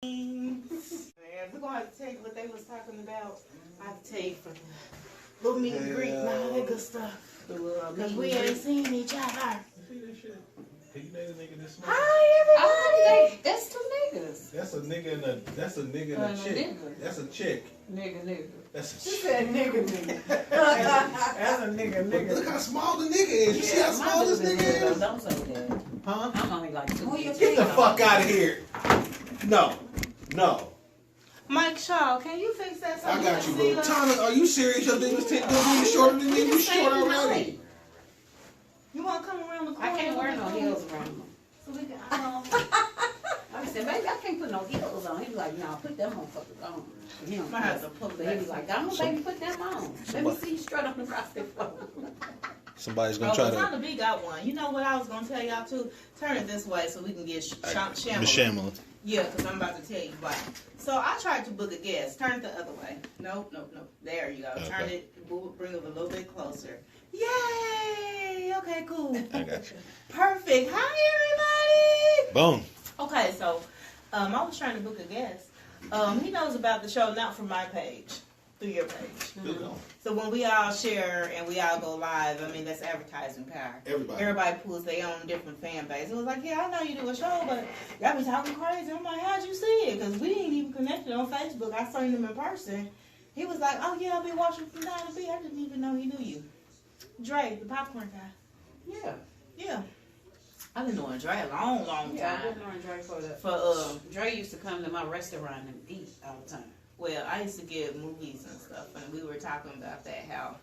Man, we're gonna have to tell you what they was talking about. I have to tell you for the little meet and greet and all that good stuff. Because we ain't seen each other. See that shit? He made a nigga this small. Hi, everybody. That's two niggas. That's a nigga and a chick. That's a chick. Nigga. That's a She chick. said nigga. That's a nigga. Look how small the nigga is. You see how small this nigga is? Don't say that. Huh? I'm only like 2 inches. Get the fuck out of here. No. Mike Shaw, can you fix that? I got you, bro. Tonna, are you serious? Your thing was shorter than me. You short already. You want to come around the corner? I can't wear no heels around them. So we can, I said, baby, I can't put no heels on. He be like, no, put them motherfuckers on. You know, I have to pull it but back. he be like, I'm gonna baby, put them on. Let me see you strut on the frosted floor. Somebody's gonna try to. Tonna B got one. You know what I was gonna tell y'all too? Turn it this way so we can get The Shamala. Yeah, because I'm about to tell you why. So I tried to book a guest. Turn it the other way. Nope. There you go. Okay. Turn it, bring it a little bit closer. Yay! Okay, cool. I got you. Perfect. Hi, everybody. Boom. Okay, so I was trying to book a guest. He knows about the show, not from my page, through your page. So when we all share and we all go live, I mean, that's advertising power. Everybody pulls their own different fan base. It was like, yeah, I know you do a show, but y'all be talking crazy. I'm like, how'd you see it? Because we ain't even connected on Facebook. I saw him in person. He was like, oh, yeah, I'll be watching from Tonna B. I didn't even know he knew you. Dre, the popcorn guy. Yeah. I've been knowing Dre a long time. Yeah, I've been knowing Dre Dre used to come to my restaurant and eat all the time. Well, I used to get movies and stuff, and we were talking about that, how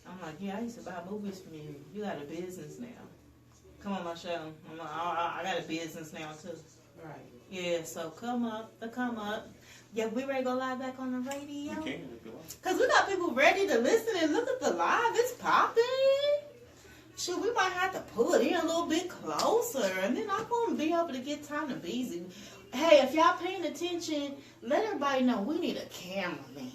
I'm like, yeah, I used to buy movies from you. You got a business now. Come on my show. I'm like, I got a business now, too. Right. Yeah, so come up. Yeah, we ready to go live back on the radio? You can. Because we got people ready to listen and look at the live. It's popping. Shoot, we might have to pull it in a little bit closer, and then I'm going to be able to get Tonna Beezy. Hey, if y'all paying attention, let everybody know we need a cameraman.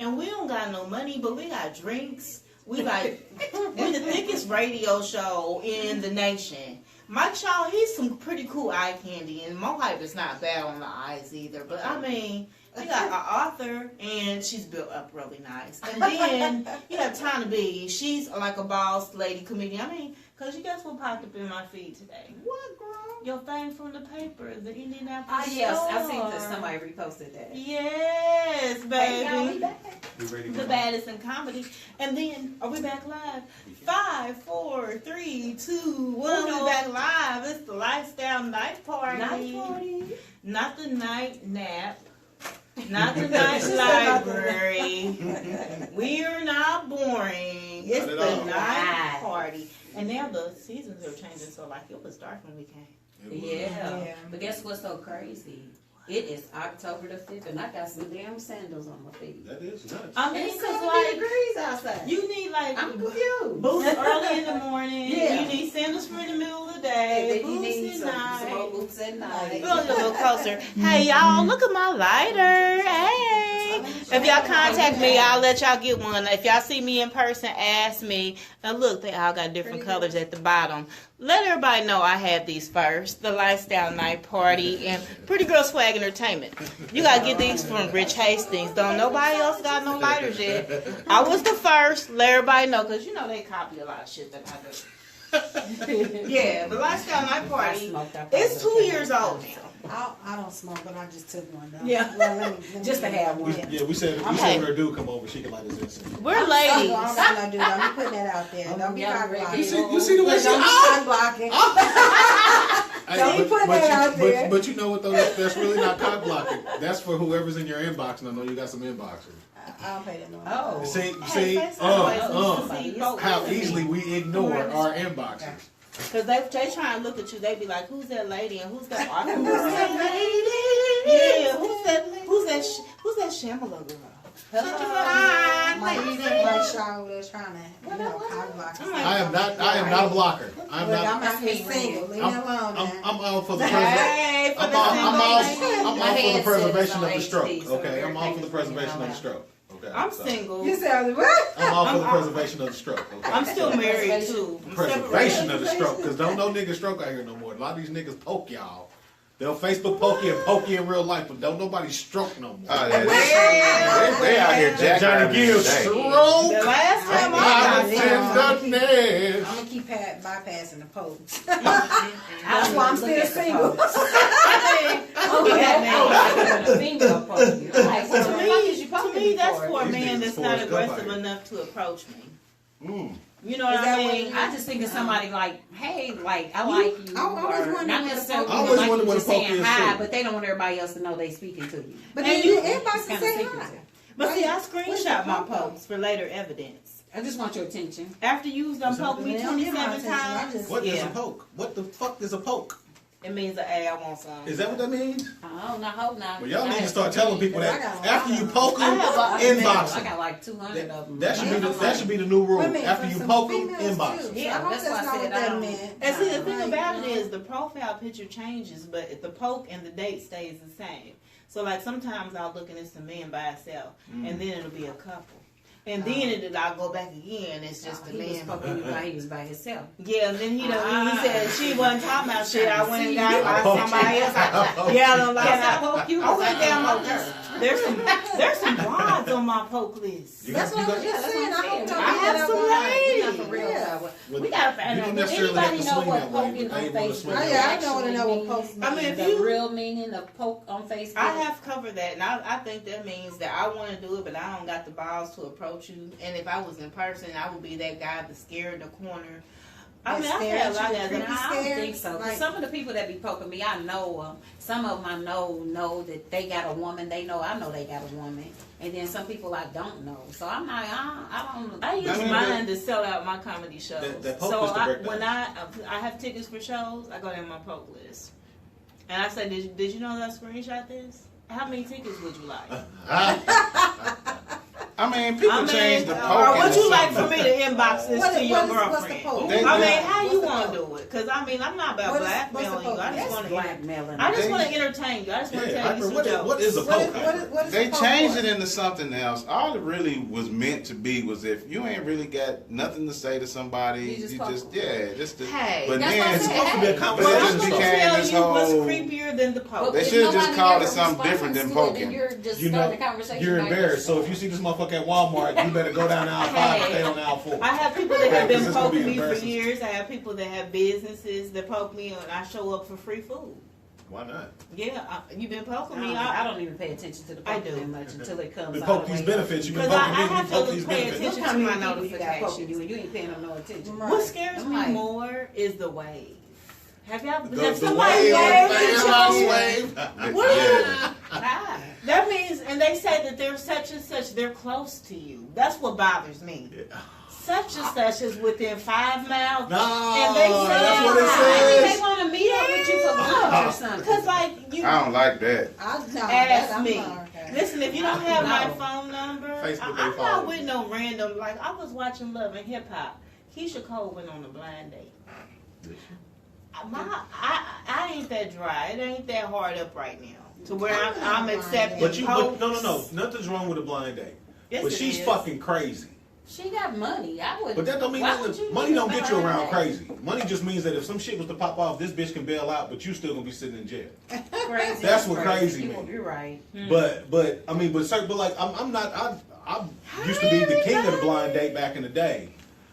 And we don't got no money, but we got drinks. We the thickest radio show in the nation. Mike Shaw, he's some pretty cool eye candy, and Mohype is not bad on the eyes either. But I mean, you got an author, and she's built up really nice. And then you have Tonna B. She's like a boss lady comedian. I mean, because you guess what popped up in my feed today? What, girl? Your thing from the paper, the Indianapolis Ah, yes, Star. I seen that somebody reposted that. Yes, baby. Hey, y'all, we back. The baddest in comedy. And then, are we back live? 5, 4, 3, 2, 1. We back live. It's the Lifestyle Night Party. Night party. Not the night nap. Not the night library. We are not boring. It's the night party. And now the seasons are changing, so like it was dark when we came. Yeah. But guess what's so crazy? It is October the 5th, and I got some damn sandals on my feet. That is nuts. I mean, It's because 70 like degrees outside. you need like I'm confused. boots early in the morning. Yeah. You need sandals for the middle of the And day. then you need Boots some at more night. boots at night. We'll get a little closer. Hey y'all, look at my lighter. Hey. If y'all contact me, I'll let y'all get one. If y'all see me in person, ask me. Now look, they all got different colors at the bottom. Let everybody know I had these first. The Lifestyle Night Party and Pretty Girl Swag Entertainment. You gotta get these from Rich Hastings. Don't nobody else got no lighters yet. I was the first. Let everybody know, cause you know they copy a lot of shit that I do. Yeah, the Lifestyle Night Party. It's 2 years old now. I don't smoke, but I just took one though. Yeah. Well, let me Just to have one. We said when her dude come over, she can light his incense. We're I'm ladies. not gonna do that. I'm putting that out there. Don't be yeah, cock blocking. You see the way she Don't be cock blocking. Don't be putting that out there. But you know what though? That's really not cock blocking. That's for whoever's in your inbox. And I know you got some inboxers. I don't pay that no. Oh. See, how easily we ignore our inboxers. Cause they try and look at you. They be like, "Who's that lady?" and "Who's that?" Who's that lady? Yeah, who's that Shamala girl? My show was trying to, cock block. I am not a blocker. I'm not single. Leave me alone. I'm all for the Hey, for I'm the all single for the preservation of the HD, stroke. so Okay, I'm all for the they're preservation taking of the stroke. Okay, I'm so single. You said what? I'm all for the preservation of the stroke. Okay, I'm still married too. I'm preservation separated. of the stroke, because don't no niggas stroke out here no more. A lot of these niggas poke y'all. They'll Facebook poke you and poke you in real life, but don't nobody stroke no more. Oh, yeah, they out here jacking Johnny Gill stroke. The last time I got tenderness. I'm gonna keep bypassing the pokes. That's That's why I'm still single. To me, that's for a man that's not aggressive enough to approach me. You know what I mean? I just think of somebody like, hey, like I like you, I always or wonder not what the necessarily I always like wonder you what just a poke saying is, hi, too. but they don't want everybody else to know they speaking to you. But And then you- everybody It's can kinda say secretive. hi. But see, I What's screenshot the my photo? posts for later evidence. I just want your attention. After you done poked me They don't get my 27 attention, I times, just- What is yeah, a poke? What the fuck is a poke? it means that, hey, I want some. Is that what that means? I don't know, hope not. Well, y'all need to start telling people that after you poke I them, have a- inbox I them. got like 200 of them. That should be the new rule. Women, After for you some poke them, females, inbox too. them. Yeah, I hope that's why I not said what I that don't- meant. And see, the thing Right. about it is the profile picture changes, but the poke and the date stays the same. So, like, sometimes I'll look and it's a man by itself, and then it'll be a couple. And then I'll go back again, it's just a He was man. poking you while he was by himself. Yeah, and then he said she wasn't talking about shit. I went and got I like poked somebody you. else. I Yeah, I'm like, Can I poke you? I went down my list. There's some brides on my poke list. You That's got- what you I'm got- just saying. I hope I have some ladies. Not for real. Yeah. We gotta find You out. don't Does necessarily have anybody to know swing what that way, poking but on they wanna Facebook swing Oh, yeah, I actually know what I know what means? poking I mean, if The you- real meaning of poke on Facebook. I have covered that, and I think that means that I want to do it, but I don't got the balls to approach you. And if I was in person, I would be that guy that's scared in the corner. I mean, I've had a lot of No, that. I don't think so. 'Cause Like- some of the people that be poking me, I know them. Some of them I know that they got a woman. They know I know they got a woman. And then some people I don't know. So I'm like, I don't. I use I mean, mine to sell out my comedy shows. that poke so is the breakdown. when I have tickets for shows, I go down my poke list, and I say, did you know that I screenshot this? How many tickets would you like? I mean, people change the or poke. would into you like for something. me to inbox this What to is- your what's the girlfriend? poke? They- I they- mean, how you what's the want to poke? do it? Because I mean, I'm not about What's the blackmailing you. I poke? just Yes, want to Blackmailing. I just They- want to entertain you. I just want to Yeah, tell you Hyper, some what jokes. is a poke? Hyper? What is They the poke changed for? it into something else. All it really was meant to be was if you ain't really got nothing to say to somebody, You just you poke just them. just. Hey, but that's then what I It's said. supposed to be a Well, conversation. I'm just going to became tell this you what's whole- creepier than the poke. They If should've just nobody called it ever something different than responds to it, poking. then you're just You know, starting the conversation. you're by embarrassed. So yourself. if you see this motherfucker at Walmart, you better go down aisle 5 and stay on aisle 4. I have people that have been This is gonna be poking me for embarrassing. years. I have people that have businesses that poke me, and I show up for free food. Why not? Yeah, you've been poking me. I don't even pay attention to the I poking do. that much until it comes We out. poke the these way. benefits. You been Because poking I me, we have poke to these pay benefits. attention Look how to my many people you got poking notifications. you and you ain't paying them no attention. Right. What scares I'm me like- more is the wave. Have y'all? The have somebody wave, waved the at inbox you? wave. What is it? Ah. That means, and they say that they're such and such. They're close to you. That's what bothers me. Such and such is within 5 miles. No, And they say that's what it Maybe says. they want to meet up with you for lunch or something. Because like you I don't like that. ask me. Listen, if you don't have my No. phone number, Facebook, they I'm follow not you. with no random. Like I was watching Love and Hip Hop. Keisha Cole went on a blind date. I ain't that dry. It ain't that hard up right now to where I'm accepting. But no. Nothing's wrong with a blind date. Yes, But it she's is. fucking crazy. She got money. I would. But that don't mean why would nothing. you Money need don't to get you buy around that? crazy. Money just means that if some shit was to pop off, this bitch can bail out, but you still gonna be sitting in jail. Crazy. That's what crazy You- means. You're right. But I mean, but like I'm not. I used to be the king of the blind date back in the day.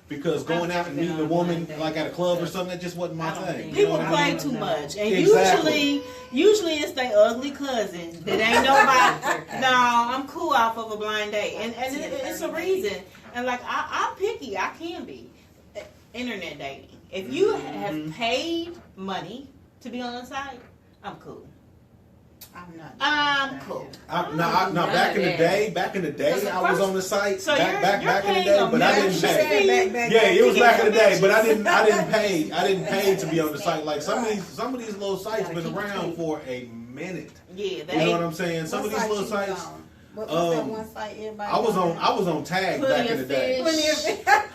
Because going out and meeting a woman like at a club or something, that just wasn't my I don't thing. think- You know People what I play mean? too much, and Exactly. usually it's their ugly cousin that ain't nobody. No, I'm cool off of a blind date, and it's a reason. And like I'm picky, I can be. Internet dating. If you have paid money to be on the site, I'm cool. I'm not. I'm cool. Now, back in the day, I was on the site. So back you're in the paying day, a but I didn't membership pay. fee? Yeah, it was back in the day, but I didn't pay to be on the site. Like some of these little sites been around for a minute. Yeah, You know what I'm saying? Some of these little sites. What's that one site everybody? I was on Tag back in the day.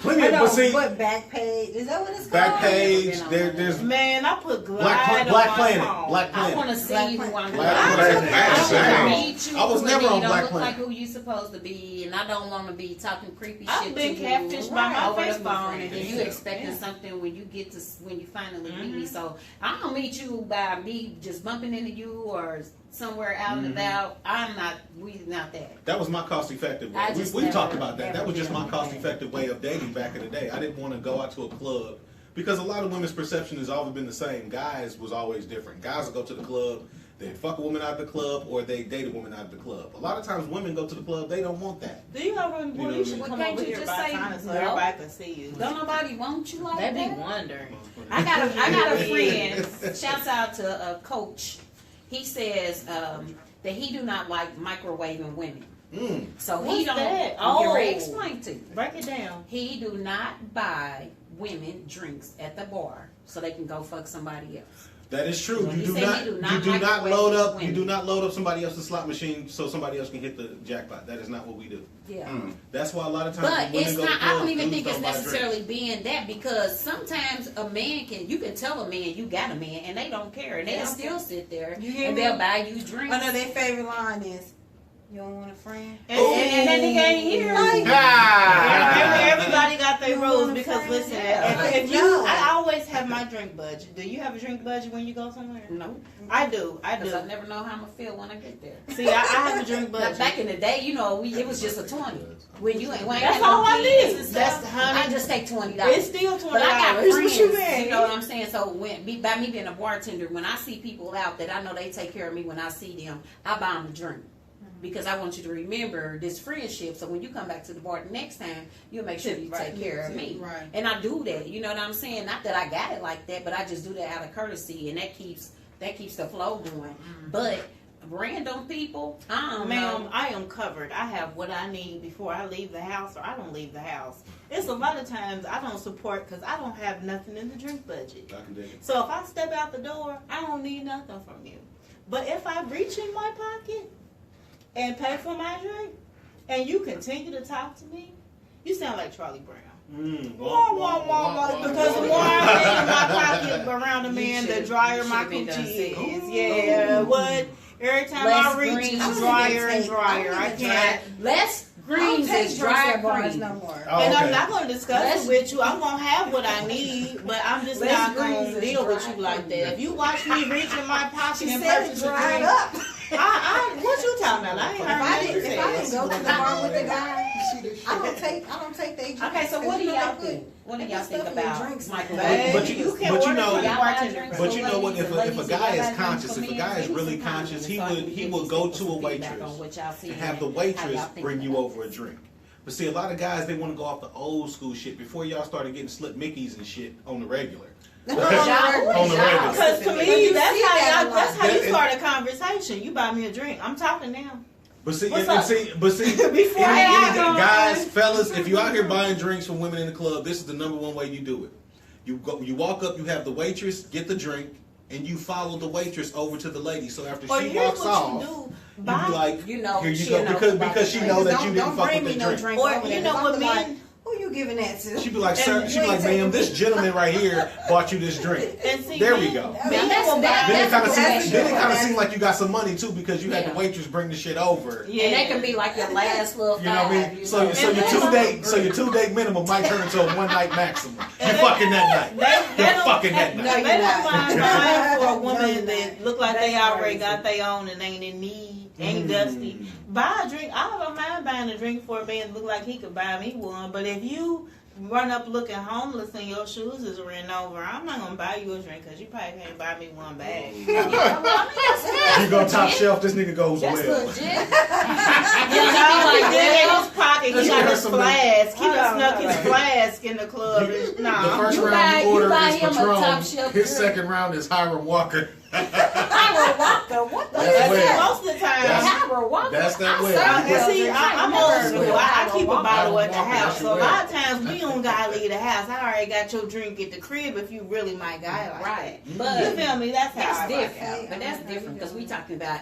Plenty of but see, what Backpage? Is that what it's called? Backpage. There's Man, I put Glide Black on Planet. my phone. Black I Planet. want to see who I'm Black Planet. meet you. I was never and on you don't Black look Planet. like who you supposed to be, and I don't want to be talking creepy I've shit been to you catfished by my over the Facebook phone, friends. and then you expecting something when you finally meet me. So I don't meet you by me just bumping into you or somewhere out and about. We not that. That was my cost-effective way. I just We never- talked about that. never That was just been my on cost-effective way of dating back in the day. I didn't want to go out to a club because a lot of women's perception has always been the same. Guys was always different. Guys would go to the club, they'd fuck a woman out of the club, or they date a woman out of the club. A lot of times women go to the club, they don't want that. Do you ever know you should what I come mean? over Can't you here just by say time so no? everybody can see you? Don't nobody want you like They be that. wondering. I got a friend. Shouts out to a coach. He says that he do not like microwaving women. So he What's don't. that? I'm Oh. explain to you. Break it down. He do not buy women drinks at the bar so they can go fuck somebody else. That is true. He You do said not. he do You not do not microwave load up. You women. do not load up somebody else's slot machine so somebody else can hit the jackpot. That is not what we do. Yeah. That's why a lot of times But when women it's go to not. I clubs, don't even dudes think it's don't buy drinks. necessarily being that, because sometimes a man you can tell a man you got a man and they don't care and they'll still sit there You hear and me? they'll buy you drinks. I know their favorite line is, "You don't want a friend." And that nigga ain't here. Everybody got their rules because listen, if you, I always have my drink budget. Do you have a drink budget when you go somewhere? No, I do. because I never know how I'm gonna feel when I get there. See, I have a drink Now, budget. back in the day, it was just a 20. When you ain't, That's all I kids need. and That's stuff, honey. I just take $20. It's still $20. But I got What friends, you mean? you know what I'm saying? So by me being a bartender, when I see people out that I know they take care of me when I see them, I buy them a drink. Because I want you to remember this friendship. So when you come back to the bar the next time, you'll make sure you take care of me. Right. And I do that. You know what I'm saying? Not that I got it like that, but I just do that out of courtesy, and that keeps the flow going. But random people, I don't Ma'am, know. I am covered. I have what I need before I leave the house, or I don't leave the house. It's a lot of times I don't support because I don't have nothing in the drink budget. I can dig it. So if I step out the door, I don't need nothing from you. But if I reach in my pocket and pay for my drink, and you continue to talk to me, you sound like Charlie Brown. Wah, wah, wah, wah. Because the more I get in my pocket around a man, the drier my coochie is. Yeah, what? Every time I reach, it's drier and drier. I can't. Less greens is dry cream. no more. Oh, And I'm okay. not going to discuss it with you. I'm going to have what I need, but I'm just Less not going greens to is deal with dry you like cream. that. If you watch me reach in my pocket She and said purchase it a dried drink, up. what you talking about? I ain't heard nothing you If I can said. go to the bar with the guy, I don't take they drinks. Okay, so what do because y'all they think? put- What do they y'all put think stuff in their about drinks. microwave? But you- can but you order know- from the Y'all buy bartender. drinks But for you know what? ladies If and a ladies, guy y'all is buy drinks conscious, for if a men? guy is Give me really some comments conscious, so I can he give will these go people to a some feedback waitress on what y'all see and have the and waitress how y'all think bring you about it. over a drink. But see, a lot of guys, they want to go off the old school shit before y'all started getting slip Mickeys and shit on the regular. Y'all- On the regular. Because to But me, you that's see that a lot. how you That- start a conversation. You buy me a drink. I'm talking now. But see, What's and up? see, Before any I go- guys, fellas, if you out here buying drinks from women in the club, this is the number one way you do it. You walk up, you have the waitress get the drink, and you follow the waitress over to the lady. So after Or she here's walks what off, you do. you Buy, be like, You know, here you she'll go, know because about she the know drink. that you didn't Don't fuck bring with me the no drink. drink Or, over you there. know I'm what like, men- who you giving that to? She'd be like, sir, she'd be like, ma'am, this gentleman right here bought you this drink. and see, There we men- go. men that's- will buy- that- Then it kind of That's seems, true. then it kind of That's- seems like you got some money too because you had Yeah. the waitress bring the shit over. Yeah. And that can be like your last little You know what I five. mean? you So know. your And two date minimum might turn into a one night maximum. You And fucking that night. They You're don't- fucking that No, night. they don't not. mind buying for a No, woman you're that not. look like they That's already crazy. got their own and ain't in need, ain't dusty. Buy a drink. I don't mind buying a drink for a man that look like he could buy me one. But if you run up looking homeless and your shoes is written over, I'm not gonna buy you a drink because you probably can't buy me one bag. You go top shelf, this nigga goes That's well. legit. You know, he did in his pocket. He Let's got hear his some- flask. He Hold done on, snuck hold his on. flask in the club. The Nah. first You round buy- you order you buy is him a Patron. top shelf His drink. second round is Hiram Walker. Hiram Walker, what the That's hell? well. Most of the time, That's- Hiram Walker. That's that way. See, I'm old school. I keep a bottle at the Walking, house. that's So a your lot of times we don't gotta leave the house. I already got your drink at the crib if you really my guy like Right. that. But You feel me? That's how that's I rock different. out. But that's different because we talking about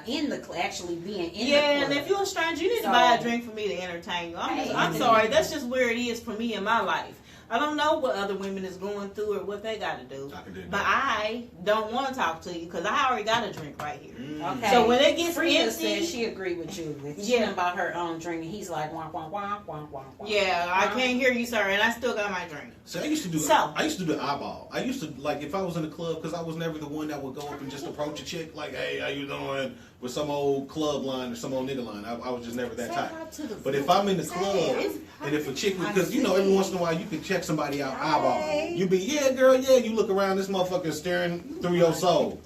actually being in Yeah, the and club. if you're a stranger, you need to So- buy a drink for me to entertain you. I'm sorry. That's just where it is for me in my life. I don't know what other women is going through or what they got to do. But I don't want to talk to you because I already got a drink right here. Okay. So when it gets Frida empty, said she agreed with you. She done bought her own drink, and he's like, wah, wah, wah, wah, wah, wah. yeah, I can't hear you, sir, and I still got my drink. So I used to do. So- I used to do the eyeball. I used to like if I was in the club because I was never the one that would go up and just approach a chick like, "Hey, how you doing?" with some old club line or some old nigga line. I was just never that Say type. hi to the But if I'm in the club It's- and if a chick, because you know every once in a while you can check somebody out eyeball. You be yeah, girl, yeah. You look around, this motherfucker staring through your soul.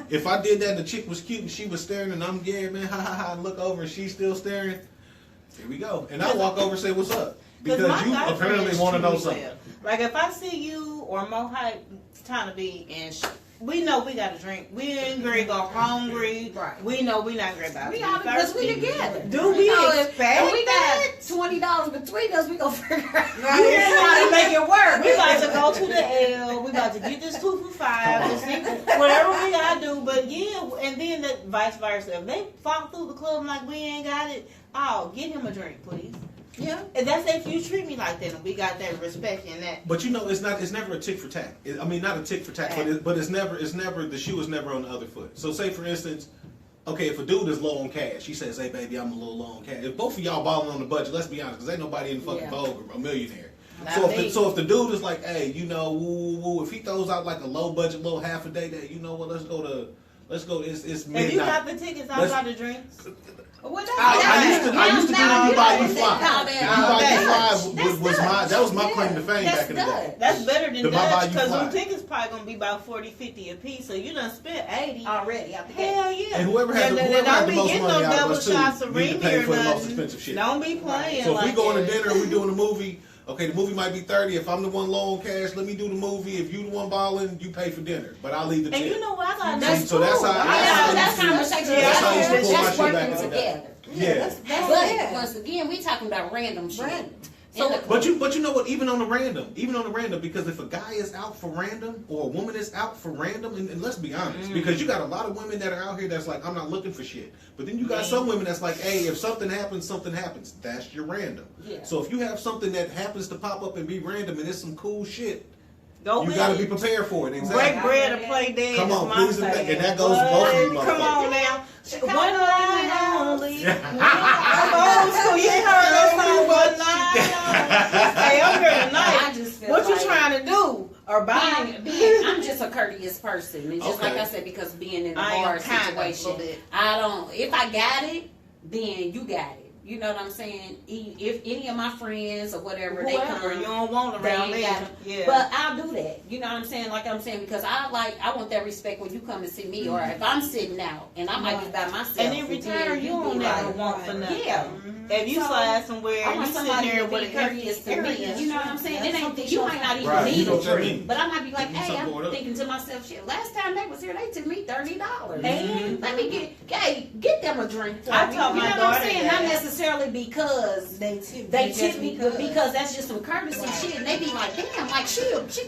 If I did that and the chick was cute and she was staring and I'm yeah, man, ha ha ha, and look over and she's still staring. Here we go. And I walk over and say, "What's up?" Because my you guy apparently friends want to treat know me something. well. Like if I see you or Mo Hype trying to be and we know we got to drink. We ain't gonna go hungry. Right. We know we not gonna about to We be all because we thirsty. together. Do we expect if we that? got $20 between us, we gonna figure out Right. how to make it work. We about to go to the L. We about to get this 2 for $5. And see whatever we gotta do. But yeah, and then the vice versa. If they fall through the club like we ain't got it, oh, get him a drink, please. Yeah. And that's if you treat me like that, and we got that respect in that. But you know, it's never a tick for tack. I mean, not a tick for tack, but it's never the shoe is never on the other foot. So say for instance, okay, if a dude is low on cash, he says, "Hey baby, I'm a little low on cash." If both of y'all balling on the budget, let's be honest, because ain't nobody in the fucking Vogue or a millionaire. Not me. So if the dude is like, "Hey, you know, woo, if he throws out like a low budget little half a day, that you know what, let's go. It's midnight. If you got the tickets, I'll buy the drinks. Well, I used to do you buy you fly. Now If you that- buy you fly that was my claim to fame That's back in the day. good. That's better than The buy Dutch you because fly. them tickets probably gonna be about 40, 50 a piece. So you done spent 80 already out the gate. Hell yeah! And whoever had the don't be most getting money no out of double us too shots of need to Remy pay or for the most nothing. expensive shit. Don't be playing. So if we like going to that. dinner and we doing a movie, okay, the movie might be 30. If I'm the one low on cash, let me do the movie. If you the one balling, you pay for dinner, but I'll leave the And tip. you know what? I got That's So that's how- that's how I used to- conversation. that's how I used to pull my That's shit back working in the day. together. Yeah. But once again, we talking about random shit. Random. But you know what? Even on the random, because if a guy is out for random or a woman is out for random, and let's be honest, because you got a lot of women that are out here that's like, I'm not looking for shit. But then you got some women that's like, hey, if something happens, something happens. That's your random. Yeah. So if you have something that happens to pop up and be random and it's some cool shit, Go you with got to it. be prepared for it. Exactly. Break bread and play dead. Come on, is my please, and saying. that goes to both of you What? Come motherfuckers. on now. One night only. I'm old school. You ain't heard that song, one night only. Hey, I'm here I tonight. just feel What you like trying to do? Or buy? I'm just a courteous person. And just Okay. like I said, because being in a I am bar kind of a little situation, bit. I don't, if I got it, then you got it. You know what I'm saying? If any of my friends or whatever, they Whoever, come, you don't want they around ain't me. got it. Yeah. But I'll do that. You know what I'm saying? Like I'm saying, because I want that respect when you come and see me, or if I'm sitting out and I might be by myself. and in return, you don't be never like, want for nothing. Yeah. If you So, slide somewhere I and want you sit somebody there to with be an courteous empty to me. area, You know what I'm saying? It ain't you might not even Right, you need know a what I drink, mean. but I might be like, Give me hey, something poured I'm up. thinking to myself, shit. Last time they was here, they took me $30, Mhm. and let me get them a drink. For I me. told you my know what I'm daughter saying? that. Not necessarily because They tip. they just tip me, but because that's just some courtesy shit. And they be like, damn, like she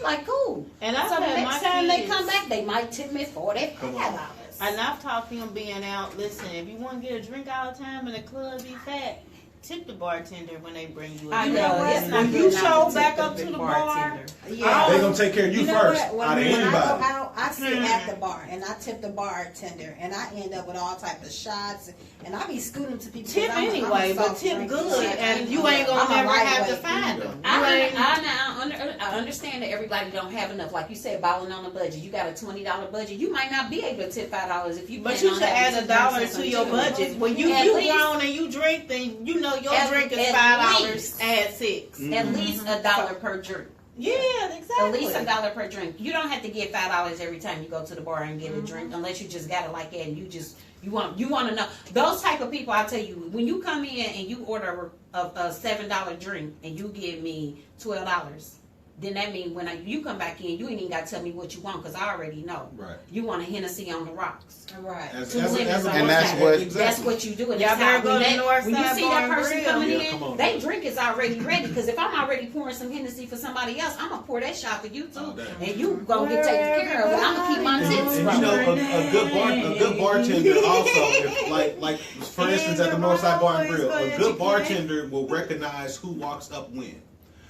like cool. And I've So the had next my time they kids- come back, they might tip me $45. Come on. And I've talked to him being out. Listen, if you want to get a drink all the time in the club, be fat. Tip the bartender when they bring you a I drink. know, it's not When good you not show to back tip up the to the bartender. bar, Yeah. They gonna take care of you, You know first what? out of When I go anybody. out, I sit at the bar and I tip the bartender, and I end up with all type of shots, and I be scooting to people. tip 'cause I'm a anyway, but soft tip drinker. good, and you ain't I'm gonna a never have to lightweight. find them. I understand that everybody don't have enough. Like you said, balling on a budget. You got a $20 budget. You might not be able to tip $5 if you. But plan you on should having add two $1 drinks to and your some budget. chicken. When you At you least- grown and you drink, then you know your At- drink is at $5. least. Add 6. At least $1 per drink. Yeah, exactly. At least $1 per drink. You don't have to get $5 every time you go to the bar and get a drink, unless you just got it like that and you want to know. Those type of people, I tell you, when you come in and you order a $7 drink and you give me $12, then that means when you come back in, you ain't even got to tell me what you want because I already know. Right. You want a Hennessy on the rocks. Right. As Two a- women as a- on And one that's side. what- That's what you do. And Y'all that's how better go to when North when you Side see Bar that and person Grill. coming Yeah, in, come on. they drink is already ready. Because if I'm already pouring some Hennessy for somebody else, I'm gonna pour that shot for you too, Oh, damn. and you gonna get taken care of. But I'm gonna keep my And tits you rolling. know, a good bartender also, if, like for instance, at the Northside Bar and Grill, a good bartender will recognize who walks up when.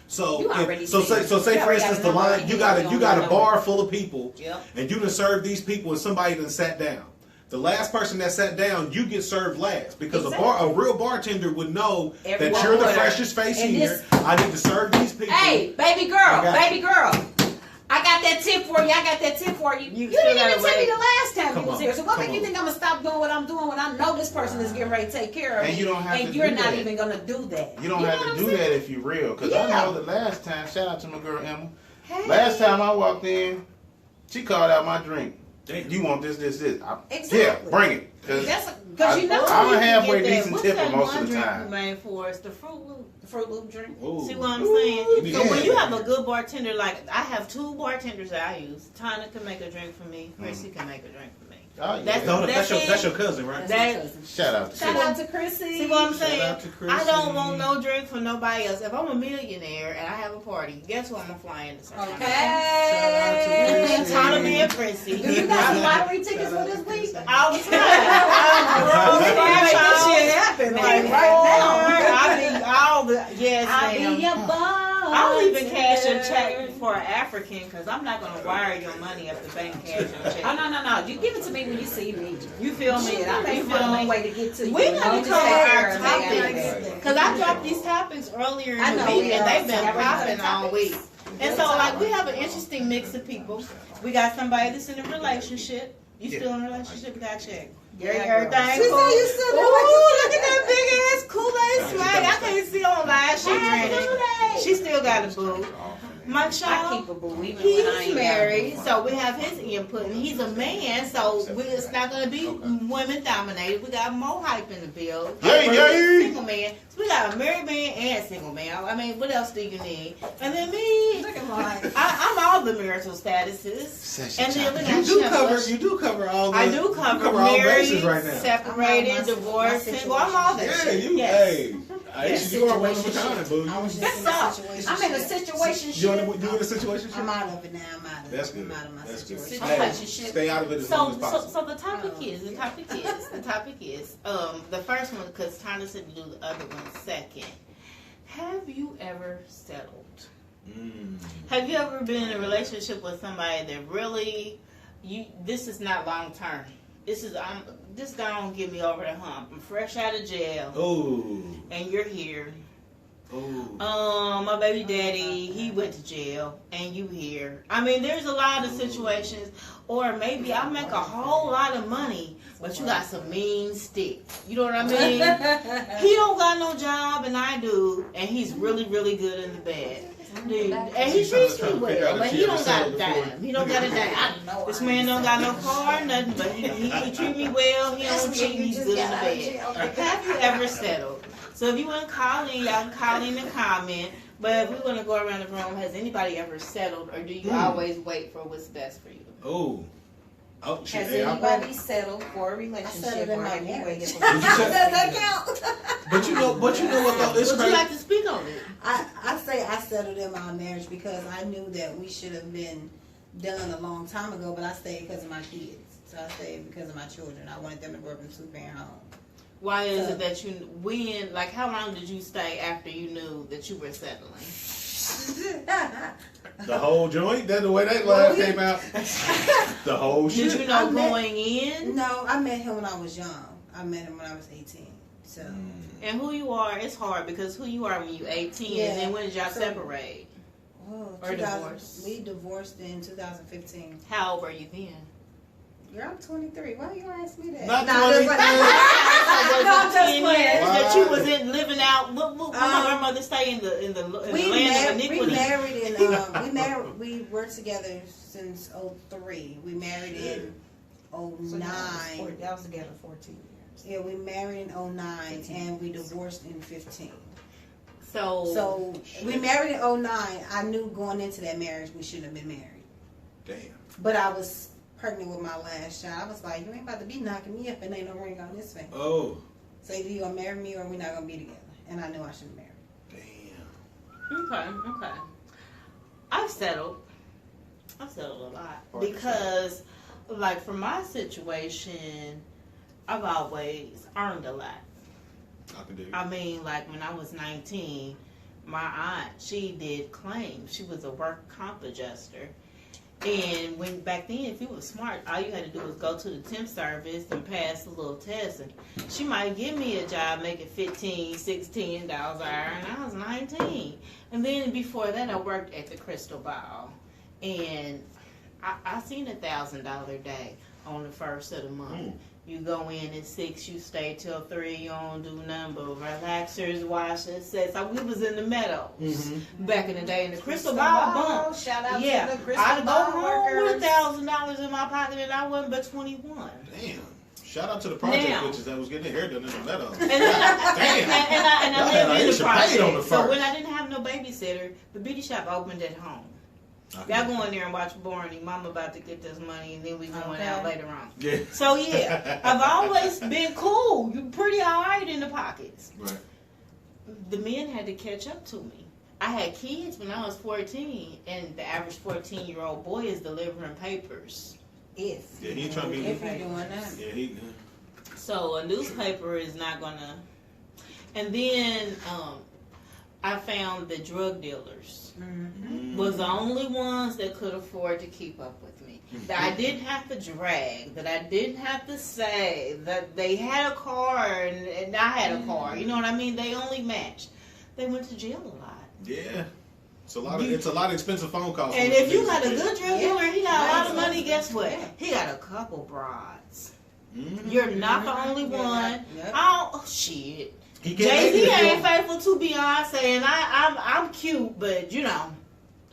So, You already say see. for You already instance, got the a line number. you got You a don't bar know. full of people, Yep. and you done served these people, and somebody done sat down. The last person that sat down, you get served last because a real bartender would know Everyone that you're the would. freshest face And here. this- I need to serve these people. Hey, baby girl, I got baby girl. I got that tip for you. I got that tip for you. You You still didn't even gotta tell me wait. the last time Come you was on. here. So what Come make you on. think I'm gonna stop doing what I'm doing when I know this person is getting ready to take care of And me? you don't have and to you're do not that. even gonna do that. You don't know have what to I'm do saying? that if you're real. Because Yeah. I know the last time, shout out to my girl Emma. Hey. Last time I walked in, she called out my drink. Damn. You want this? Exactly. Yeah, bring it. That's because you know I'm a You can halfway get that. decent What's tipper that most one of the drink time. you made for us? The Fruit Loop. the Fruit Loop drink. Ooh. See what I'm saying? Ooh, So when yeah. you have a good bartender, like I have two bartenders that I use. Tonna can make a drink for me. Chrissy can make a drink for me. Oh, yeah. That's- No, that's it. your cousin, right? That's my That- cousin. Shout out to Shout Chris. out to Chrissy. See what I'm Shout saying? out to Chrissy. I don't want no drink from nobody else. If I'm a millionaire and I have a party, guess who I'm gonna fly in to serve? Okay. Shout out to Tonna me and Chrissy. Do you got some lottery tickets for this week? All the time. We can make this shit happen like right now. I mean, all the yes, I'll ma'am. be your boss. I'll even cash a check for an African because I'm not gonna wire your money up the bank cash a check. Oh no! You give it to me when you see me. You feel me? Shit, I may You find feel a me? way to get to you. We Don't gotta just cover take our care of me. I topics gotta- because I dropped these topics earlier in I the know, week and yeah. they've been Yeah, we popping got all topics. week. And so, like, we have an interesting mix of people. We got somebody that's in a relationship. You still in a relationship? We got to check. Yeah, Everything She cool. said you still Ooh, in look at that big ass Kool-Aid swag. I can't see on live. She drinking. She still got a boo. My I child. keep a boo even when I He's ain't married, got so we have his input, and he's a man, so it's not going to be women dominated. We got more hype in the bill. Yay, yay. Single man. So we got a married man and single man. I mean, what else do you need? And then me, I'm all the marital statuses. And then we got You do cover all the I do cover you cover all married, bases right now. separated, My divorced, situation. single. I'm all that Yeah, shit. you Yes. hey. Aisha, you are one of a kind, boo. I was You just in a situation. I'm in a situation you shit. in a situation? I'm out of it now. I'm out of it. That's good. I'm out of my That's good. situation. Situation. Hey, stay out of it as So, long as so, possible. so the topic is, the first one, because Tonna said to do the other one second. Have you ever settled? Have you ever been in a relationship with somebody that really, this is not long term. This guy don't get me over the hump. I'm fresh out of jail, Oh. and you're here. Oh. My baby daddy, he went to jail, and you here. I mean, there's a lot of situations, or maybe I make a whole lot of money, but you got some mean stick. You know what I mean? He don't got no job, and I do, and he's really, really good in the bed. Dude, and he treats me well, but he don't got a dime. He don't got a dime. This man don't got no car, nothing, but he treat me well. He don't cheat. He's good in the bed. Have you ever settled? So if you want to call in, y'all can call in and comment. But if we want to go around the room, has anybody ever settled, or do you always wait for what's best for you? Oh. Oh, shit. Has Hey, anybody settled for a I relationship? settled in or my have you marriage. waited for- Did you say- Does that count? But you know what though? It's Would you crazy. like to speak on it? I say I settled in my marriage because I knew that we should have been done a long time ago, but I stayed because of my kids. So I stayed because of my children. I wanted them to grow up in a two-parent home. Why is it that how long did you stay after you knew that you were settling? The whole joint? That's the way that line came out. The whole Did shit. you know I met- going in? No, I met him when I was young. I met him when I was 18. So And who you are, it's hard because who you are when you're 18, Yeah. and then when did y'all So- separate? Or 2000 divorced. We divorced in 2015. How old were you then? Girl, I'm 23. Why you ask me that? Not Nah, 20. that's Was No, I'm it just 10 playing. years that you Wow. was in living out? What my grandmother say in the We land of we iniquity? married we were together since 03. We married in So 09. y'all was together 14 years. Yeah, we married in 09 and we divorced in 15. So we married in 2009. I knew going into that marriage we shouldn't have been married. Damn. But I was pregnant with my last child. I was like, you ain't about to be knocking me up and ain't no ring on this finger. Oh. So either you gonna marry me or we're not gonna be together. And I knew I shouldn't marry. Damn. Okay. I've settled a lot because, like, for my situation, I've always earned a lot. I can do it. I mean, like, when I was 19, my aunt, she did claims. She was a work comp adjuster. And when back then, if you were smart, all you had to do was go to the temp service and pass a little test. And she might give me a job making $15, $16 an hour, and I was 19. And then before that, I worked at the Crystal Ball. And I seen $1,000 day on the first of the month. You go in at 6, you stay till 3, you don't do nothing but relaxers, wash and set. So we was in the meadows back in the day in the Crystal Ball bump. Shout out Yeah, to the Crystal I'd go Ball home workers. with $1,000 in my pocket and I wasn't but 21. Damn. Shout out to the project Now. bitches that was getting their hair done in the meadows. And I Y'all had lived in the Aisha paid on the project. So first. when I didn't have no babysitter, the beauty shop opened at home. Y'all go in there and watch Barney. Mama about to get this money, and then we going out later on. Yeah. So yeah, I've always been cool. You pretty alright in the pockets. Right. The men had to catch up to me. I had kids when I was 14, and the average 14-year-old boy is delivering papers. If Yeah, he ain't trying to be. you're doing that. Yeah, he. So a newspaper is not gonna. And then I found the drug dealers was the only ones that could afford to keep up with me. That I didn't have to drag, that I didn't have to say, that they had a car and I had a car. You know what I mean? They only matched. They went to jail a lot. Yeah. It's a lot of expensive phone calls. And if you got a good drug dealer, he got a lot of Right. money, guess what? Yeah. He got a couple broads. Mm-hmm. You're not the only one. Yep. Oh, shit. He can't make Jay-Z it if you ain't don't- faithful to Beyonce, and I'm cute, but you know,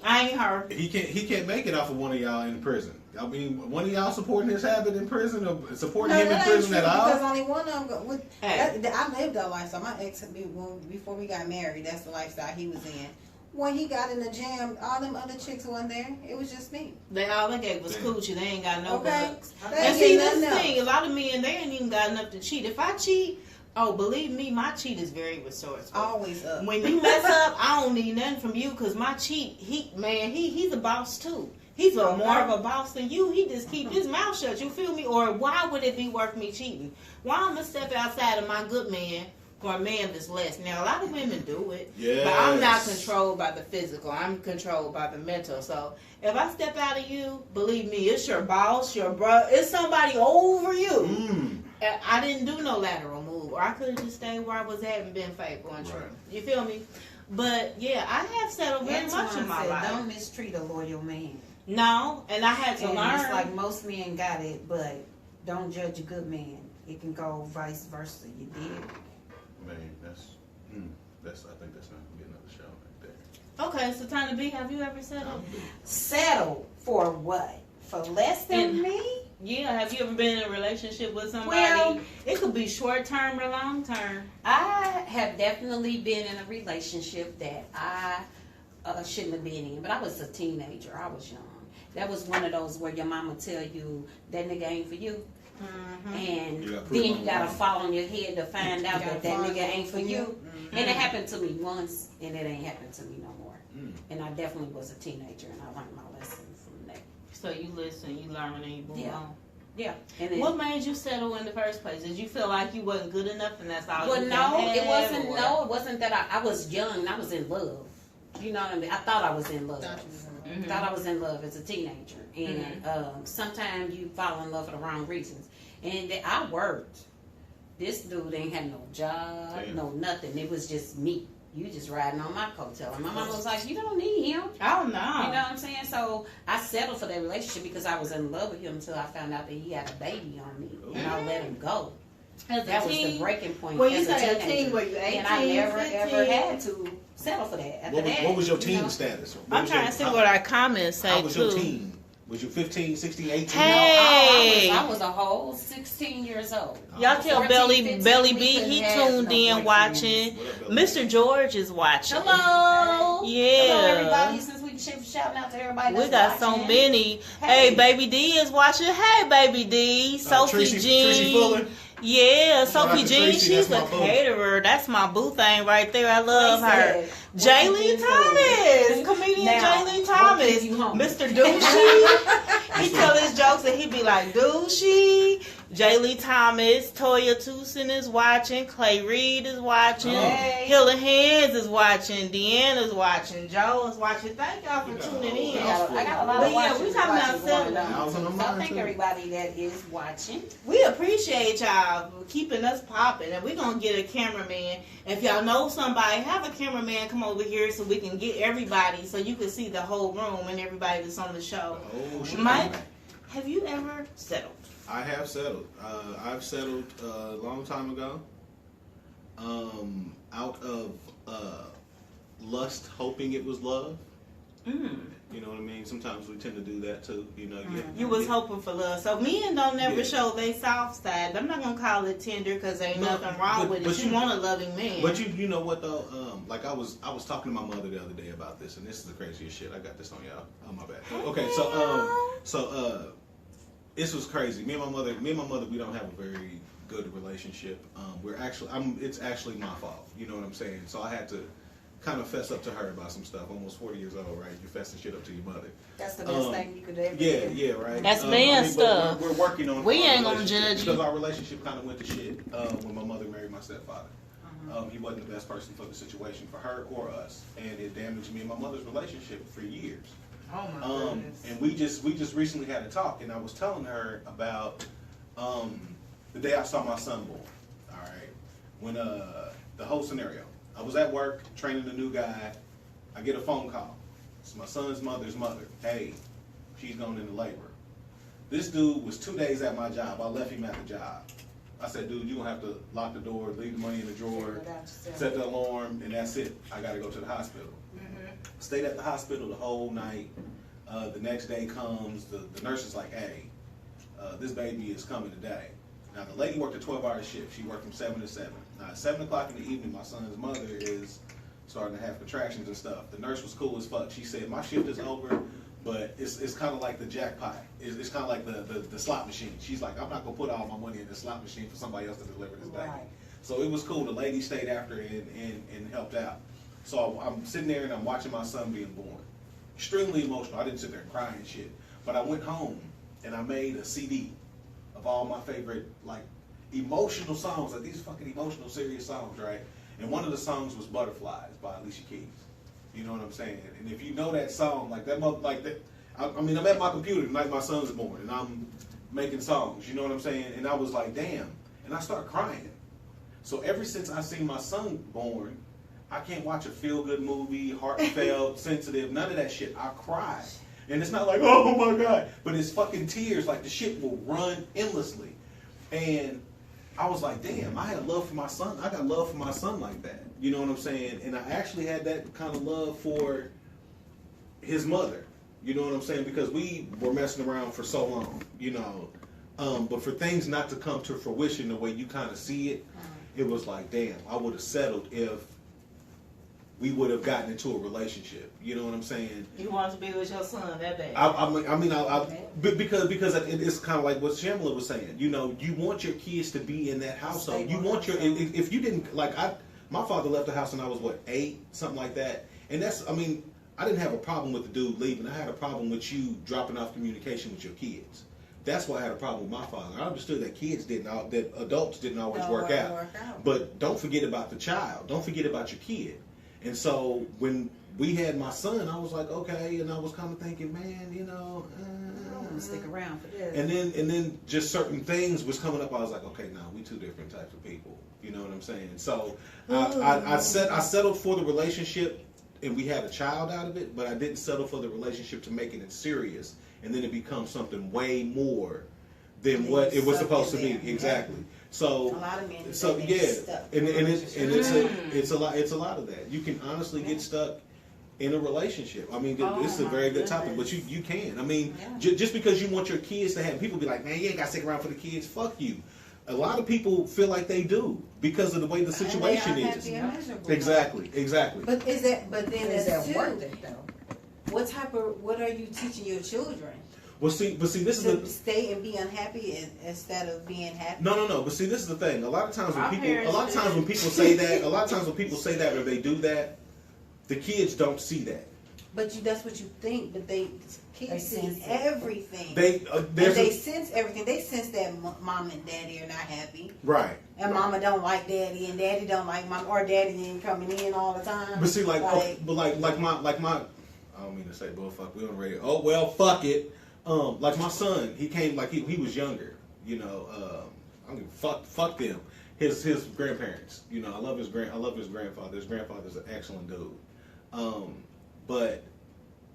I ain't her. He can't make it off of one of y'all in prison. I mean, one of y'all supporting his habit in prison or supporting him in that ain't prison true at all? because only one of them. Hey. I lived that lifestyle. My ex, before we got married, that's the lifestyle he was in. When he got in the jam, all them other chicks wasn't there. It was just me. All they gave was Damn. coochie. They ain't got no Okay. bucks. They And ain't see, getting this nothing else. thing, a lot of men, they ain't even got enough to cheat. If I cheat, oh, believe me, my cheat is very resourceful. Always up. When you mess up, I don't need nothing from you because my cheat, he's a boss too. He's more of a boss than you. He just keep his mouth shut. You feel me? Or why would it be worth me cheating? Why I'm gonna step outside of my good man for a man that's less? Now a lot of women do it, but I'm not controlled by the physical. I'm controlled by the mental. So if I step out of you, believe me, it's your boss, your bro, it's somebody over you. I didn't do no lateral move, or I could have just stayed where I was at and been faithful and true. Right. You feel me? But yeah, I have settled very much in my life. Don't mistreat a loyal man. No, and I had to And learn. it's like most men got it, but don't judge a good man. It can go vice versa. You did. Man, that's. I think that's not gonna be another show right there. Okay, so Tonna B, have you ever settled? Settle for what? For less than And- me? Yeah, have you ever been in a relationship with somebody? Well- it could be short term or long term. I have definitely been in a relationship that I shouldn't have been in, but I was a teenager. I was young. That was one of those where your mama tell you that nigga ain't for you, and You gotta prove then you them gotta wrong. fall on your head to find out gotta that that find nigga out ain't for for you. you. And it happened to me once, and it ain't happened to me no more. Mm. And I definitely was a teenager, and I learned my lesson from that. So you listen, you learn, and you move Yeah. on. Yeah. And then, What made you settle in the first place? Did you feel like you wasn't good enough, and that's all? Well, you no, could it have, wasn't. or- No, it wasn't that I was young and I was in love. You know what I mean? I thought I was in love. Thought I was in love as a teenager, and sometimes you fall in love for the wrong reasons. And I worked. This dude ain't had no job, Damn. no nothing. It was just me. You just riding on my coattail. And my mama was like, "You don't need him." Oh no. You know what I'm saying? So I settled for that relationship because I was in love with him until I found out that he had a baby on me, and I let him go. As a That was the teen, breaking point. When you as say a teenager. teen, were you 18, And I never 15? ever had to settle for that. After What was your you teen know. status? What I'm was trying your- to see how- what our comments say How was your too. teen? Was you 15, 16, 18? Hey. I was a whole 16 years old. Y'all tell 14, Belly 15, Belly we B couldn't he have tuned no in boyfriends. watching. What up, Belly Mr. George is watching. Hello. Yeah. Hello, everybody. Since we shouting out to everybody We that's got so watching. many. Hey, Baby D is watching. Hey, Baby D. Sophie Tracy Jean. Fuller. Yeah, Shout out Sophie to Jean. Tracy, She's that's a my boo. caterer. That's my boo thing right there. I love her. Tracy, Jaylee Thomas. Comedian Now, Jaylee what Thomas. keep you home? Mr. Douchey. He tell his jokes and he be like, Douchey. Jaylee Thomas. Toya Tucson is watching. Clay Reed is watching. Hey. Hilla Hands is watching. Deanna's watching. Joe is watching. Thank y'all for tuning in. I got a lot But of yeah, watchers we talking about watching going selling. on. I was on the So mind, thank too. everybody that is watching. We appreciate y'all for keeping us popping, and we're gonna get a cameraman. If y'all know somebody, have a cameraman come over here so we can get everybody, so you can see the whole room and everybody that's on the show. Oh, shit. Mike, have you ever settled? I have settled. I've settled a long time ago. Out of lust, hoping it was love. You know what I mean? Sometimes we tend to do that too. You know, You was hoping for love, so men don't never Yeah. show they soft side. I'm not gonna call it tender because ain't No, nothing wrong but- with it. but You you- want a loving man, But you know what though? Like I was talking to my mother the other day about this, and this is the craziest shit. I got this on y'all. Oh my bad. Okay, so this was crazy. Me and my mother, we don't have a very good relationship. It's actually my fault. You know what I'm saying? So I had to kind of fess up to her about some stuff. Almost 40 years old, right? You fessing shit up to your mother. That's the best thing you could ever do. Yeah, right. That's man but stuff. We're working on. We our ain't gonna relationship judge you. because our relationship kind of went to shit when my mother married my stepfather. He wasn't the best person for the situation for her or us, and it damaged me and my mother's relationship for years. oh my goodness. And we just recently had a talk, and I was telling her about the day I saw my son born. All right, when the whole scenario. I was at work training a new guy. I get a phone call. It's my son's mother's mother. Hey, she's going into labor. This dude was 2 days at my job. I left him at the job. I said, dude, you're going to have to lock the door, leave the money in the drawer, set the alarm, and that's it. I got to go to the hospital. Stayed at the hospital the whole night. The next day comes, the nurse is like, hey, this baby is coming today. Now, the lady worked a 12-hour shift. She worked from 7 to 7. Now, at 7 o'clock in the evening, my son's mother is starting to have contractions and stuff. The nurse was cool as fuck. She said, my shift is over, but it's kind of like the jackpot. It's kind of like the slot machine. She's like, I'm not going to put all my money in the slot machine for somebody else to deliver this baby. Right. So it was cool. The lady stayed after and helped out. So I'm sitting there and I'm watching my son being born. Extremely emotional. I didn't sit there and cry and shit. But I went home and I made a CD of all my favorite, like, emotional songs, like these fucking emotional, serious songs, right? And one of the songs was Butterflies by Alicia Keys. You know what I'm saying? And if you know that song, like that, I'm at my computer the night my son's born, and I'm making songs, you know what I'm saying? And I was like, damn. And I started crying. So ever since I seen my son born, I can't watch a feel-good movie, heartfelt, sensitive, none of that shit. I cry. And it's not like, oh my God, but it's fucking tears, like the shit will run endlessly. And I was like, damn, I had love for my son. I got love for my son like that. You know what I'm saying? And I actually had that kind of love for his mother. You know what I'm saying? Because we were messing around for so long, you know. But for things not to come to fruition the way you kind of see it, it was like, damn, I would have settled if we would have gotten into a relationship. You know what I'm saying? You want to be with your son that bad. Because it's kind of like what Shamla was saying. You know, you want your kids to be in that household. You want your, if you didn't, like, my father left the house when I was, 8, something like that. And that's, I didn't have a problem with the dude leaving. I had a problem with you dropping off communication with your kids. That's why I had a problem with my father. I understood that that adults didn't always work out. But don't forget about the child. Don't forget about your kid. And so when we had my son, I was like, okay, and I was kind of thinking, man, you know, I'm gonna stick around for this. and then just certain things was coming up. I was like, okay, no, we two different types of people. You know what I'm saying? So I settled for the relationship, and we had a child out of it, but I didn't settle for the relationship to making it serious, and then it becomes something way more than what it was supposed to be. Exactly. So, A lot of men do so that. yeah, They get stuck and in a it's a lot of that. You can honestly get stuck in a relationship. This is a very good topic, but you can. Just because you want your kids to have, people be like, man, you ain't got to stick around for the kids. Fuck you. A lot of people feel like they do because of the way the situation and they are is. happy and miserable. Exactly. But is that? But then Is that's that too. worth it though? What are you teaching your children? Well, see, this is To the stay and be unhappy instead of being happy. no. But see, this is the thing. A lot of times when My people, parents say that, or they do that, the kids don't see that. But that's what you think. But kids see sense it. everything. They They sense everything. They sense that mom and daddy are not happy, right. and mama don't like daddy, and daddy don't like mom, or daddy ain't coming in all the time. But see, like my, I don't mean to say, well, fuck, we on the radio. Oh well, fuck it. Like my son, he came like he was younger. You know, I mean, fuck them. His grandparents. You know, I love his grandfather. His grandfather's an excellent dude. But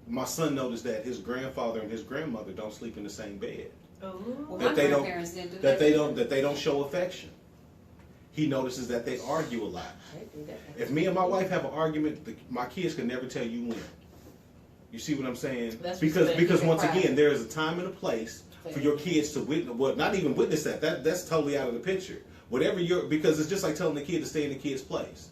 my son noticed that his grandfather and his grandmother don't sleep in the same bed. Well, That my they don't- grandparents didn't do That they don't show affection. He notices that they argue a lot. They do that. If me and my wife have an argument, my kids can never tell you when. You see what I'm saying? That's Because respect. once Right. again, there is a time and a place for your kids to witness. Well, not even witness that. That's totally out of the picture. Whatever because it's just like telling the kid to stay in the kid's place.